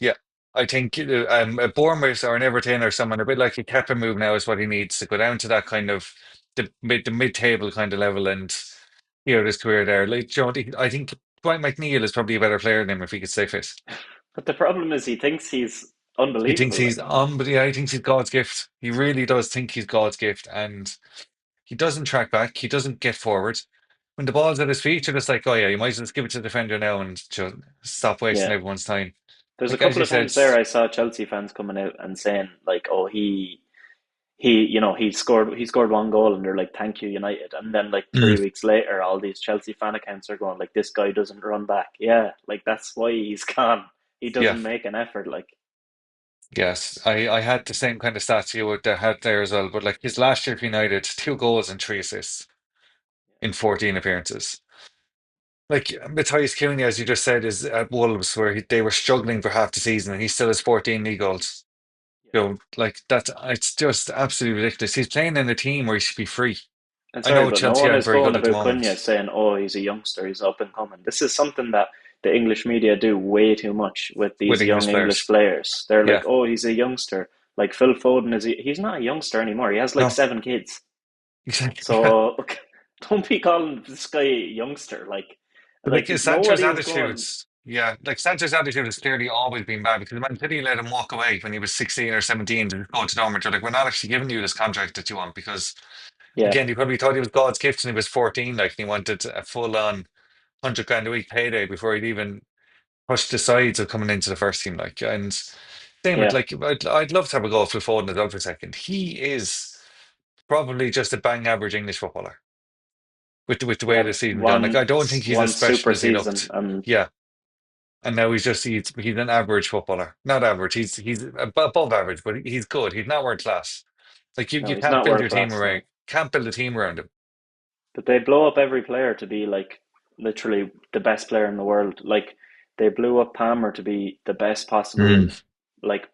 Yeah, I think a Bournemouth or an Everton or someone a bit like a Kepa move now is what he needs to go down to that kind of the mid table kind of level and hear his career there. Like, Joe, I think Dwight McNeil is probably a better player than him if he could stay fit. But the problem is he thinks he's He thinks unbelievable. he's Like, on, but yeah, he thinks he's God's gift. He really does think he's God's gift, and he doesn't track back. He doesn't get forward. When the ball's at his feet, you're just like, oh yeah, you might as well just give it to the defender now and just stop wasting yeah. everyone's time. There's a Like as couple you of said, times there I saw Chelsea fans coming out and saying like, "Oh, he scored one goal," and they're like, "Thank you, United." And then like mm, 3 weeks later, all these Chelsea fan accounts are going like, "This guy doesn't run back." Yeah, like that's why he's gone. He yeah, doesn't make an effort. Like, yes, I had the same kind of stats you would had there as well. But like his last year for United, 2 goals and 3 assists in 14 appearances. Like Matthias Cunha, as you just said, is at Wolves where they were struggling for half the season, and he still has 14 league goals. Like that's it's just absolutely ridiculous. He's playing in a team where he should be free. and I sorry, know but no Chelsea one aren't is very going good at the about Cunha moment. saying, "Oh, he's a youngster, he's up and coming." This is something that the English media do way too much with With these young English English players. players. They're like, Yeah, "Oh, he's a youngster." Like Phil Foden he's not a youngster anymore. He has like no, 7 kids. exactly. Yeah. So don't be calling this guy a youngster. Like Sancho's Nobody is going. attitudes, yeah, like Sancho's attitude has clearly always been bad because Man City let him walk away when he was 16 or 17 to go to Dortmund. They're like, we're not actually giving you this contract that you want because, Yeah, again, he probably thought he was God's gift when he was 14, like, and he wanted a full on 100 grand a week payday before he'd even pushed the sides of coming into the first team. Like, and same with, yeah. like, I'd love to have a go for Foden as well for a second. He is probably just a bang average English footballer with the way Yeah, the season's gone. Like, I don't think he's as one super special as he season, looked. and Yeah. And now he's an average footballer. Not average. He's above average, but he's good. He's not world class. Like no, you he's can't not build world your team class. around No, can't build a team around him. but they blow up every player to be like literally the best player in the world. Like they blew up Palmer to be the best possible, Mm. like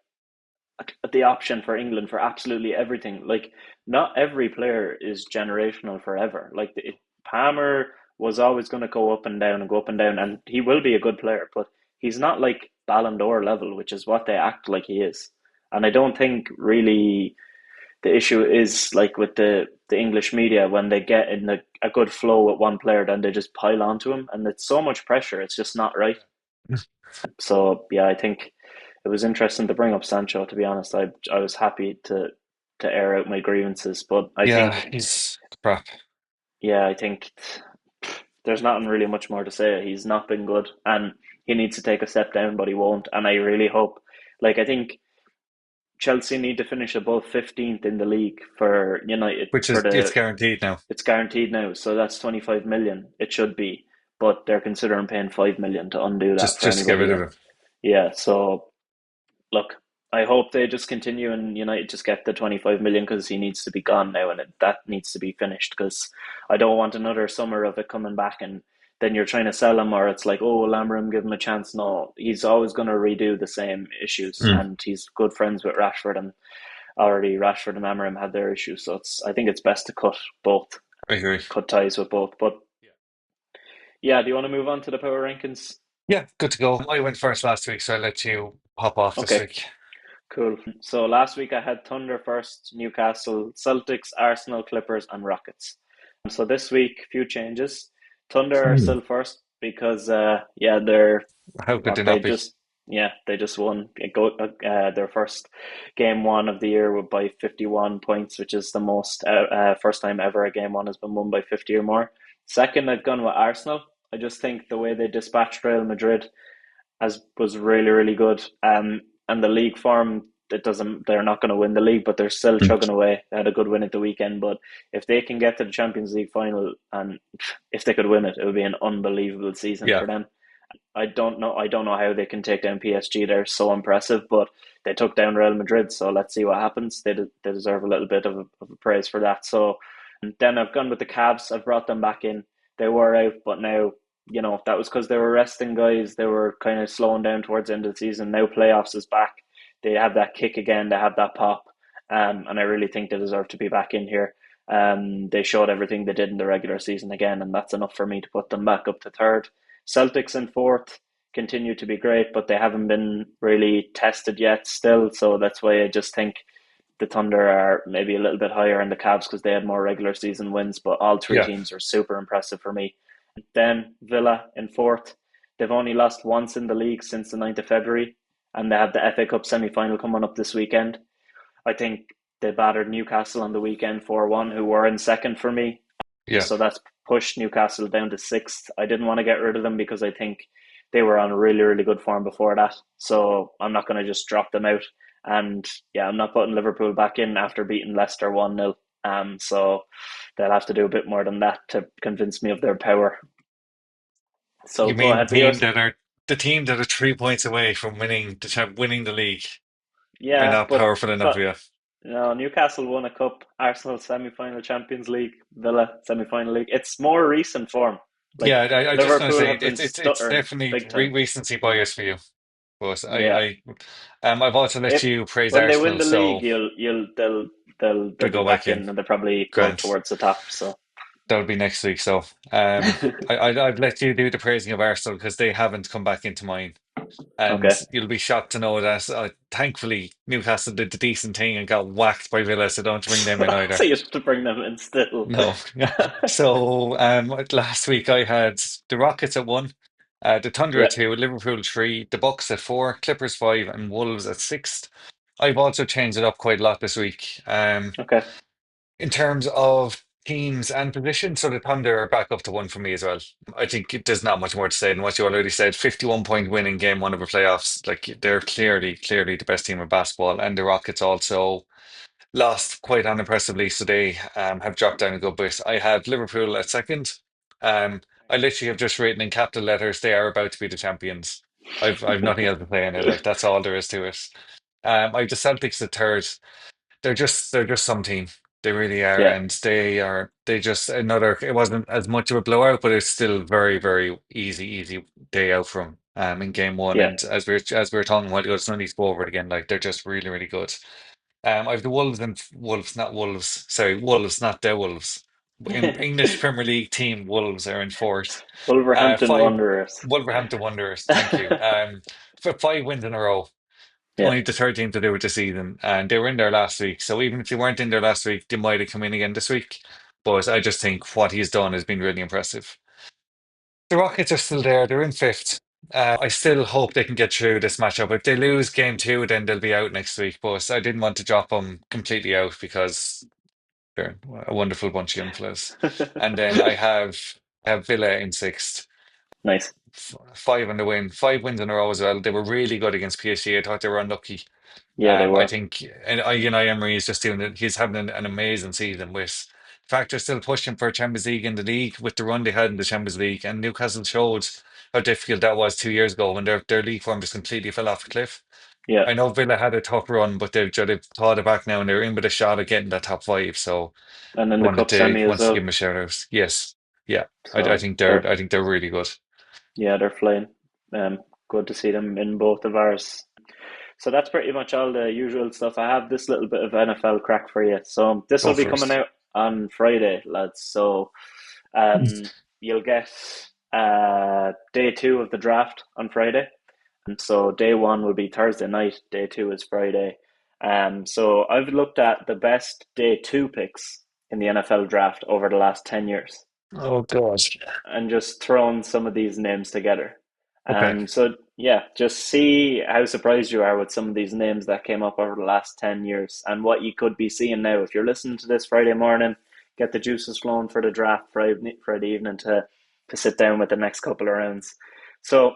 the option for England for absolutely everything. Like not every player is generational forever. Palmer was always going to go up and down and go up and down, and he will be a good player, but he's not like Ballon d'Or level, which is what they act like he is. And I don't think really the issue is like with the English media when they get in a good flow with one player, then they just pile onto him, and it's so much pressure. It's just not right. So yeah, I think it was interesting to bring up Sancho. To be honest, I was happy to air out my grievances, but I Yeah, think he's crap. yeah, I think there's nothing really much more to say. He's not been good, and he needs to take a step down, but he won't. And I really hope, I think Chelsea need to finish above 15th in the league for United Which for is it's the. guaranteed now. It's guaranteed now, so that's 25 million. It should be, but they're considering paying 5 million to undo that for Just to get rid anybody. of And him. yeah, so look, I hope they just continue and United just get the 25 million because he needs to be gone now and that needs to be finished because I don't want another summer of it coming back and then you're trying to sell him or it's like, oh, Lamram, give him a chance. No, he's always going to redo the same issues Mm. and he's good friends with Rashford and already Rashford and Amorim had their issues. So I think it's best to I agree. cut ties with both. But yeah, do you want to move on to the power rankings? Yeah, good to go. I went first last week, so I'll let you pop off this Okay, week. cool. So last week I had Thunder first, Newcastle, Celtics, Arsenal, Clippers, and Rockets. So this week, few changes. Thunder are Hmm. still first because yeah, they're How could they they not be? just they just won their first game one of the year by 51 points, which is the most first time ever a game one has been won by 50 or more. Second, I've gone with Arsenal. I just think the way they dispatched Real Madrid as was really really good. And the league form it doesn't. They're not going to win the league, but they're still Mm. chugging away. They had a good win at the weekend, but if they can get to the Champions League final, and if they could win it, it would be an unbelievable season Yeah, for them. I don't know. I don't know how they can take down PSG. They're so impressive, but they took down Real Madrid. So let's see what happens. They deserve a little bit of a praise for that. So and then I've gone with the Cavs. I've brought them back in. They were out, but now that was because they were resting guys. They were kind of slowing down towards the end of the season. Now playoffs is back. They have that kick again. They have that pop, and I really think they deserve to be back in here. They showed everything they did in the regular season again, and that's enough for me to put them back up to third. Celtics in fourth continue to be great, but they haven't been really tested yet still. So that's why I just think the Thunder are maybe a little bit higher in the Cavs because they had more regular season wins. But all three yeah, teams are super impressive for me. Then Villa in fourth. They've only lost once in the league since the 9th of February, and they have the FA Cup semi final coming up this weekend. I think they battered Newcastle on the weekend 4-1, who were in second for me. yeah. So that's pushed Newcastle down to sixth. I didn't want to get rid of them because I think they were on really, really good form before that. So I'm not going to just drop them out. And yeah, I'm not putting Liverpool back in after beating Leicester 1-0. So they'll have to do a bit more than that to convince me of their power. So You go mean ahead with yours. the team that are 3 points away from winning the league are Yeah, not but powerful enough, yeah. no, Newcastle won a cup, Arsenal semi-final Champions League, Villa semi-final league. It's more recent form. Like Yeah, I just want to Liverpool say have been it's stuttering definitely big time. recency bias for you. But Yeah. I've also let If you praise when they win Arsenal, the league, so you'll they'll they'll be go back back in. in and they'll probably go Grant. towards the top. So That'll be next week. So I've let you do the praising of Arsenal because they haven't come back into mine. And okay. you'll be shocked to know that thankfully Newcastle did the decent thing and got whacked by Villa, so don't bring them in So either. you have to bring them in still. No. So last week I had the Rockets at one, the Thunder Yeah. at two, Liverpool three, the Bucks at four, Clippers five, and Wolves at six. I've also changed it up quite a lot this week. Okay. In terms of teams and position, so the Thunder are back up to one for me as well. I think there's not much more to say than what you already said. 51-point win in game one of the playoffs. Like they're clearly the best team in basketball, and the Rockets also lost quite unimpressively, so they have dropped down a good bit. I have Liverpool at second. I literally have just written in capital letters, they are about to be the champions. I've nothing else to say in it. Like that's all there is to it. I have the Celtics at third. They're just some team. They really are, Yeah. and they just another. It wasn't as much of a blowout, but it's still very easy day out from in game one. Yeah. And as we were talking a while ago, it's no need to go over it again. Like they're just really good. I have the Wolves and Wolves, not Wolves. Sorry, Wolves, not the Wolves. In English Premier League team, Wolves are in fourth. Wolverhampton Five Wanderers. Wolverhampton Wanderers. Thank you. For 5 wins in a row. Yeah. Only the third team to do it this season, and they were in there last week. So even if they weren't in there last week, they might have come in again this week. But I just think what he's done has been really impressive. The Rockets are still there; they're in fifth. I still hope they can get through this matchup. If they lose game two, then they'll be out next week. But I didn't want to drop them completely out because they're a wonderful bunch of young fellas. And then I have Villa in sixth. Nice. Five on the win, 5 wins in a row as well. They were really good against PSG. I thought they were unlucky. Yeah, they I were. think and Unai Emery is just doing it. He's having an amazing season with the fact they're still pushing for Champions League in the league with the run they had in the Champions League. And Newcastle showed how difficult that was 2 years ago when their league form just completely fell off a cliff. Yeah. I know Villa had a tough run, but they've thought it back now and they're in with a shot at getting that top five. So And then I the wanted cup to semi as wanted to well. give them a shout out. Yes, yeah, I So think they're they're I think they're really good. yeah, they're flying. Good to see them in both of ours. So that's pretty much all the usual stuff. I have this little bit of NFL crack for you. So this Go will be coming first. out on Friday, lads. So you'll get day two of the draft on Friday. And so day one will be Thursday night, day two is Friday. So I've looked at the best day two picks in the NFL draft over the last 10 years Oh gosh. and just thrown some of these names together. Okay. So yeah, just see how surprised you are with some of these names that came up over the last 10 years and what you could be seeing now. If you're listening to this Friday morning, get the juices flowing for the draft Friday evening to sit down with the next couple of rounds. So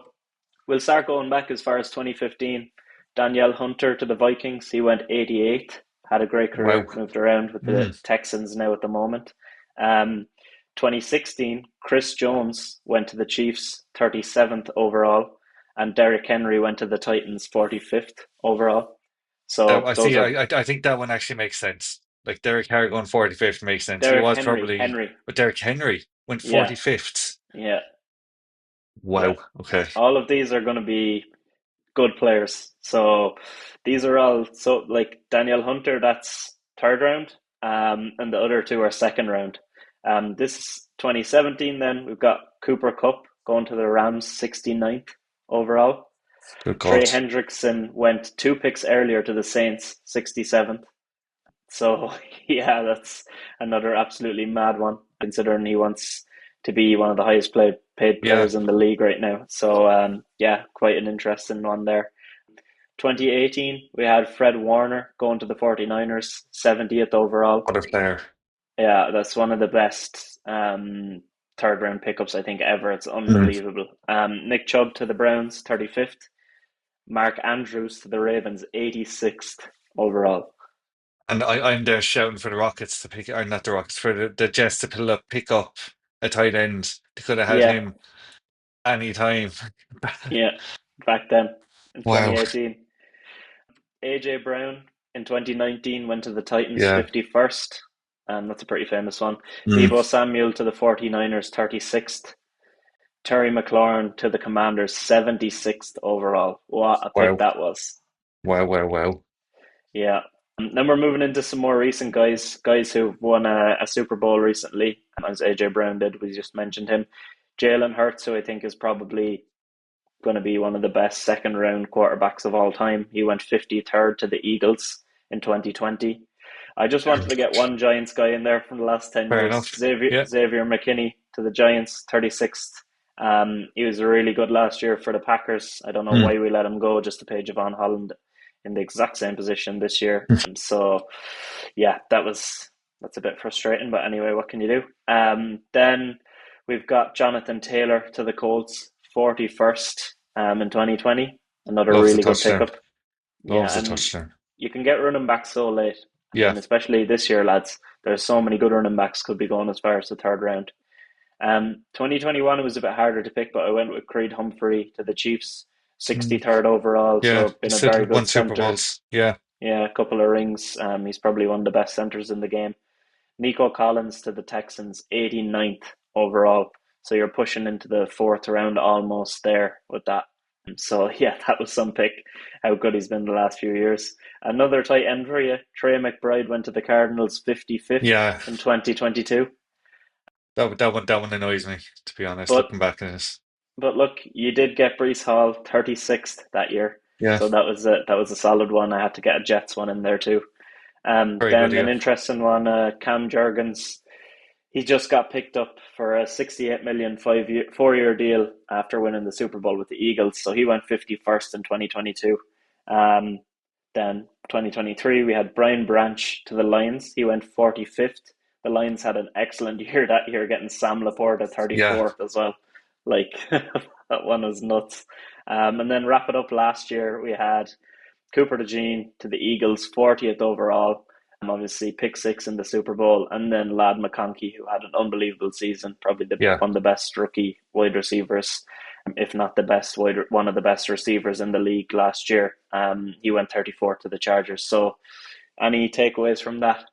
we'll start going back as far as 2015. Danielle Hunter to the Vikings. He went 88. Had a great Wow. career. Moved around with the Mm. Texans now at the moment. Um, 2016, Chris Jones went to the Chiefs, 37th overall, and Derrick Henry went to the Titans, 45th overall. That, So I those see. are I think that one actually makes sense. Like Derek Carr going 45th makes sense. He Derrick was Henry. probably, Henry. but Derek Henry went Yeah, 45th. yeah, yeah. Wow. Okay. All of these are going to be good players. So these are all so like Daniel Hunter, that's third round, and the other two are second round. This 2017, then we've got Cooper Cup going to the Rams, 69th overall. Good Trey God. Hendrickson went two picks earlier to the Saints, 67th. So yeah, that's another absolutely mad one, considering he wants to be one of the paid Yeah. players in the league right now. So yeah, quite an interesting one there. 2018, we had Fred Warner going to the 49ers, 70th overall. What a player. Yeah, that's one of the best third round pickups I think ever. It's Mm. unbelievable. Nick Chubb to the Browns, 35th. Mark Andrews to the Ravens, 86th overall. And I'm there shouting for the Rockets to pick, or not the Rockets, for the Jets to pick up a tight end. They could have had Yeah, him any time. yeah, back then in Wow. 2018. AJ Brown in 2019 went to the Titans, Yeah. 51st. That's a pretty famous one. Mm. Debo Samuel to the 49ers, 36th. Terry McLaurin to the Commanders, 76th overall. What a pick Wow. that was. Wow. Wow. Wow. Yeah. Then we're moving into some more recent guys who've won a Super Bowl recently, as AJ Brown did. We just mentioned him. Jalen Hurts, who I think is probably going to be one of the best second round quarterbacks of all time. He went 53rd to the Eagles in 2020. I just wanted to get one Giants guy in there from the last 10 Fair years. enough. Xavier, Yeah. Xavier McKinney to the Giants, 36th. He was really good last year for the Packers. I don't know Mm. why we let him go just to pay Javon Holland in the exact same position this year. So, yeah, that's a bit frustrating. But anyway, what can you do? Then we've got Jonathan Taylor to the Colts, 41st in 2020. Another Loves the really good touchdown. pickup. Yeah, Loves the and touchdown. you can get running back so late. I Yeah. mean, especially this year, lads. There's so many good running backs could be going as far as the third round. 2021 was a bit harder to pick, but I went with Creed Humphrey to the Chiefs, Mm. 63rd overall. Yeah. So He been a still very good won Super center. Bowls. Yeah. Yeah, a couple of rings. He's probably one of the best centers in the game. Nico Collins to the Texans, 89th overall. So you're pushing into the fourth round almost there with that. So yeah, that was some pick. How good he's been the last few years. Another tight end for you. Trey McBride went to the Cardinals, 55th Yeah. in 2022. That one annoys me, to be honest, But looking back at this. but look, you did get Brees Hall, 36th that year. Yeah. So that was a solid one. I had to get a Jets one in there too. Very good of Then an you. interesting one, Cam Jurgens. He just got picked up for a 68 million 4-year deal after winning the Super Bowl with the Eagles. So he went 51st in 2022. Um, then 2023, we had Brian Branch to the Lions. He went 45th. The Lions had an excellent year that year, getting Sam Laporte at Yeah. 34th as well. Like, that one was nuts. And then wrap it up last year, we had Cooper DeJean to the Eagles, 40th overall. Obviously, pick six in the Super Bowl, and then Lad McConkey, who had an unbelievable season, probably Yeah. one of the best rookie wide receivers, if not the best one of the best receivers in the league last year. He went 34th to the Chargers. So, any takeaways from that?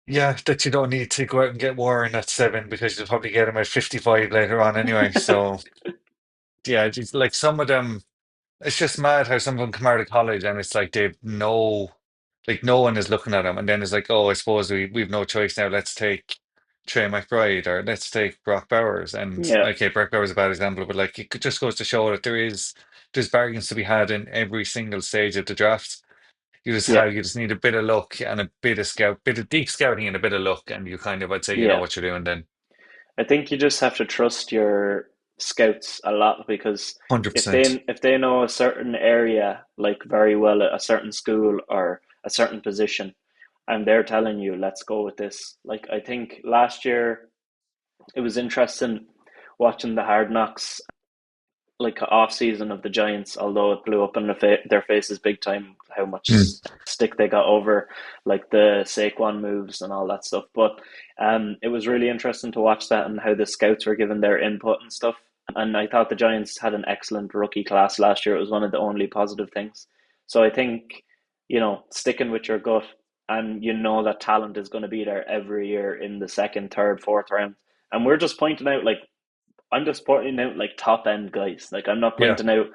Yeah, that you don't need to go out and get Warren at 7 because you'll probably get him at 55 later on anyway. So, yeah, just like some of them, it's just mad how some of them come out of college and it's like they've no one is looking at them. And then it's like, oh, I suppose we've no choice now. Let's take Trey McBride or let's take Brock Bowers. And Yeah, okay, Brock Bowers is a bad example, but like just goes to show that there's bargains to be had in every single stage of the draft. yeah, You just need a bit of luck and a bit of deep scouting and a bit of luck, and you kind of I'd say you know yeah. what you're doing then. I think you just have to trust your scouts a lot because if 100%. they know a certain area like very well, a certain school or a certain position, and they're telling you, let's go with this. Like I think last year it was interesting watching the Hard Knocks. like off season of the Giants, although it blew up in their faces big time, how much Mm, stick they got over like the Saquon moves and all that stuff. But it was really interesting to watch that and how the scouts were given their input and stuff. And I thought the Giants had an excellent rookie class last year. It was one of the only positive things. So I think, sticking with your gut and you know that talent is going to be there every year in the second, third, fourth round. And we're just pointing out like I'm just pointing out like top end guys. Like I'm not yeah, pointing out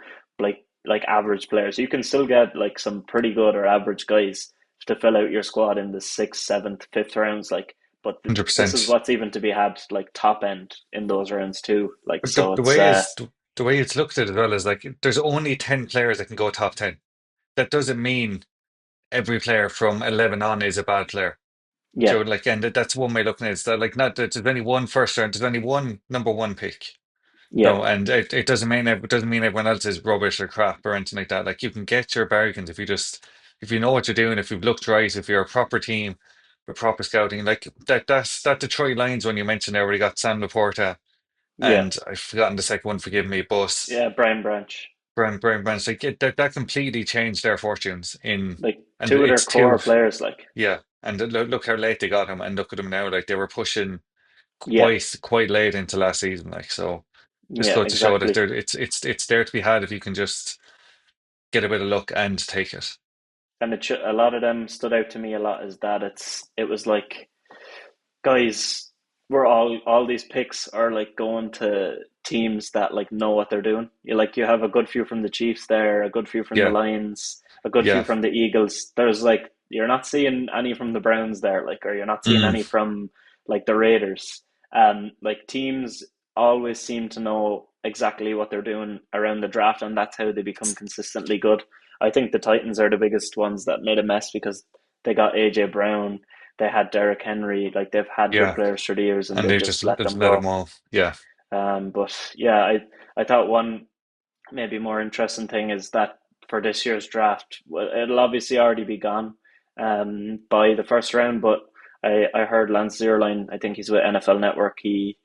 like average players. You can still get like some pretty good or average guys to fill out your squad in the sixth, seventh, fifth rounds. Like, but this is 100%. what's even to be had like top end in those rounds too. Like, But so the it's way is the way it's looked at as well is like there's only 10 players that can go top 10. That doesn't mean every player from 11 on is a bad player. yeah, So like, and that's one way of looking at it. It's that like not that there's only one first round, there's only one number one pick. yeah, No, and it doesn't mean everyone else is rubbish or crap or anything like that. Like you can get your bargains if you know what you're doing, if you've looked right, if you're a proper team with proper scouting. Like that Detroit Lions one you mentioned there where you got Sam Laporta yeah, and I've forgotten the second one, forgive me, but yeah. Brian Branch, Brian Branch, like that completely changed their fortunes in like and two of their it's two. core players, like Yeah, and look how late they got him, and look at them now. Like they were pushing yeah, quite late into last season. Like so, just yeah, go to show that exactly. it's there to be had if you can just get a bit of luck and take it. And a lot of them stood out to me a lot. Is that it was like guys, we're all these picks are like going to teams that like know what they're doing. You have a good few from the Chiefs there, a good few from the Yeah, Lions, a good few yeah, from the Eagles. There's like you're not seeing any from the Browns there, like or you're not seeing mm, any from like the Raiders. Like teams always seem to know exactly what they're doing around the draft, and that's how they become consistently good. I think the Titans are the biggest ones that made a mess because they got AJ Brown, they had Derrick Henry, like they've had good yeah. players for the years and And they've they just let them let them go. all. Yeah, But yeah, I thought one maybe more interesting thing is that for this year's draft, well, it'll obviously already be gone by the first round, but I heard Lance Zierlein, I think he's with NFL Network, he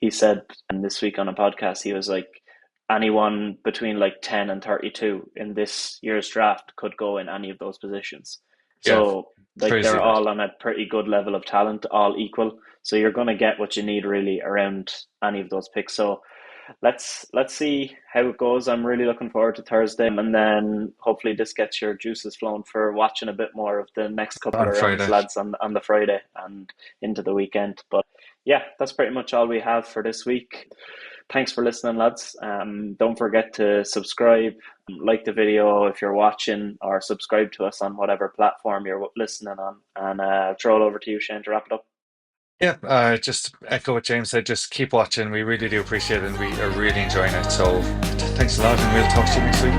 said and this week on a podcast, he was like anyone between like 10 and 32 in this year's draft could go in any of those positions. yeah. So It's like crazy they're that. all on a pretty good level of talent, all equal. So you're going to get what you need really around any of those picks. So let's see how it goes. I'm really looking forward to Thursday, and then hopefully this gets your juices flowing for watching a bit more of the next couple On of rounds, Friday. lads, on the Friday and into the weekend. But yeah, that's pretty much all we have for this week. Thanks for listening, lads. Don't forget to subscribe, like the video if you're watching, or subscribe to us on whatever platform you're listening on. And I'll throw it over to you, Shane, to wrap it up. Yeah, just echo what James said. Just keep watching. We really do appreciate it, and we are really enjoying it. So thanks a lot, and we'll talk to you next week.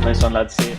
Nice one, lads. See you.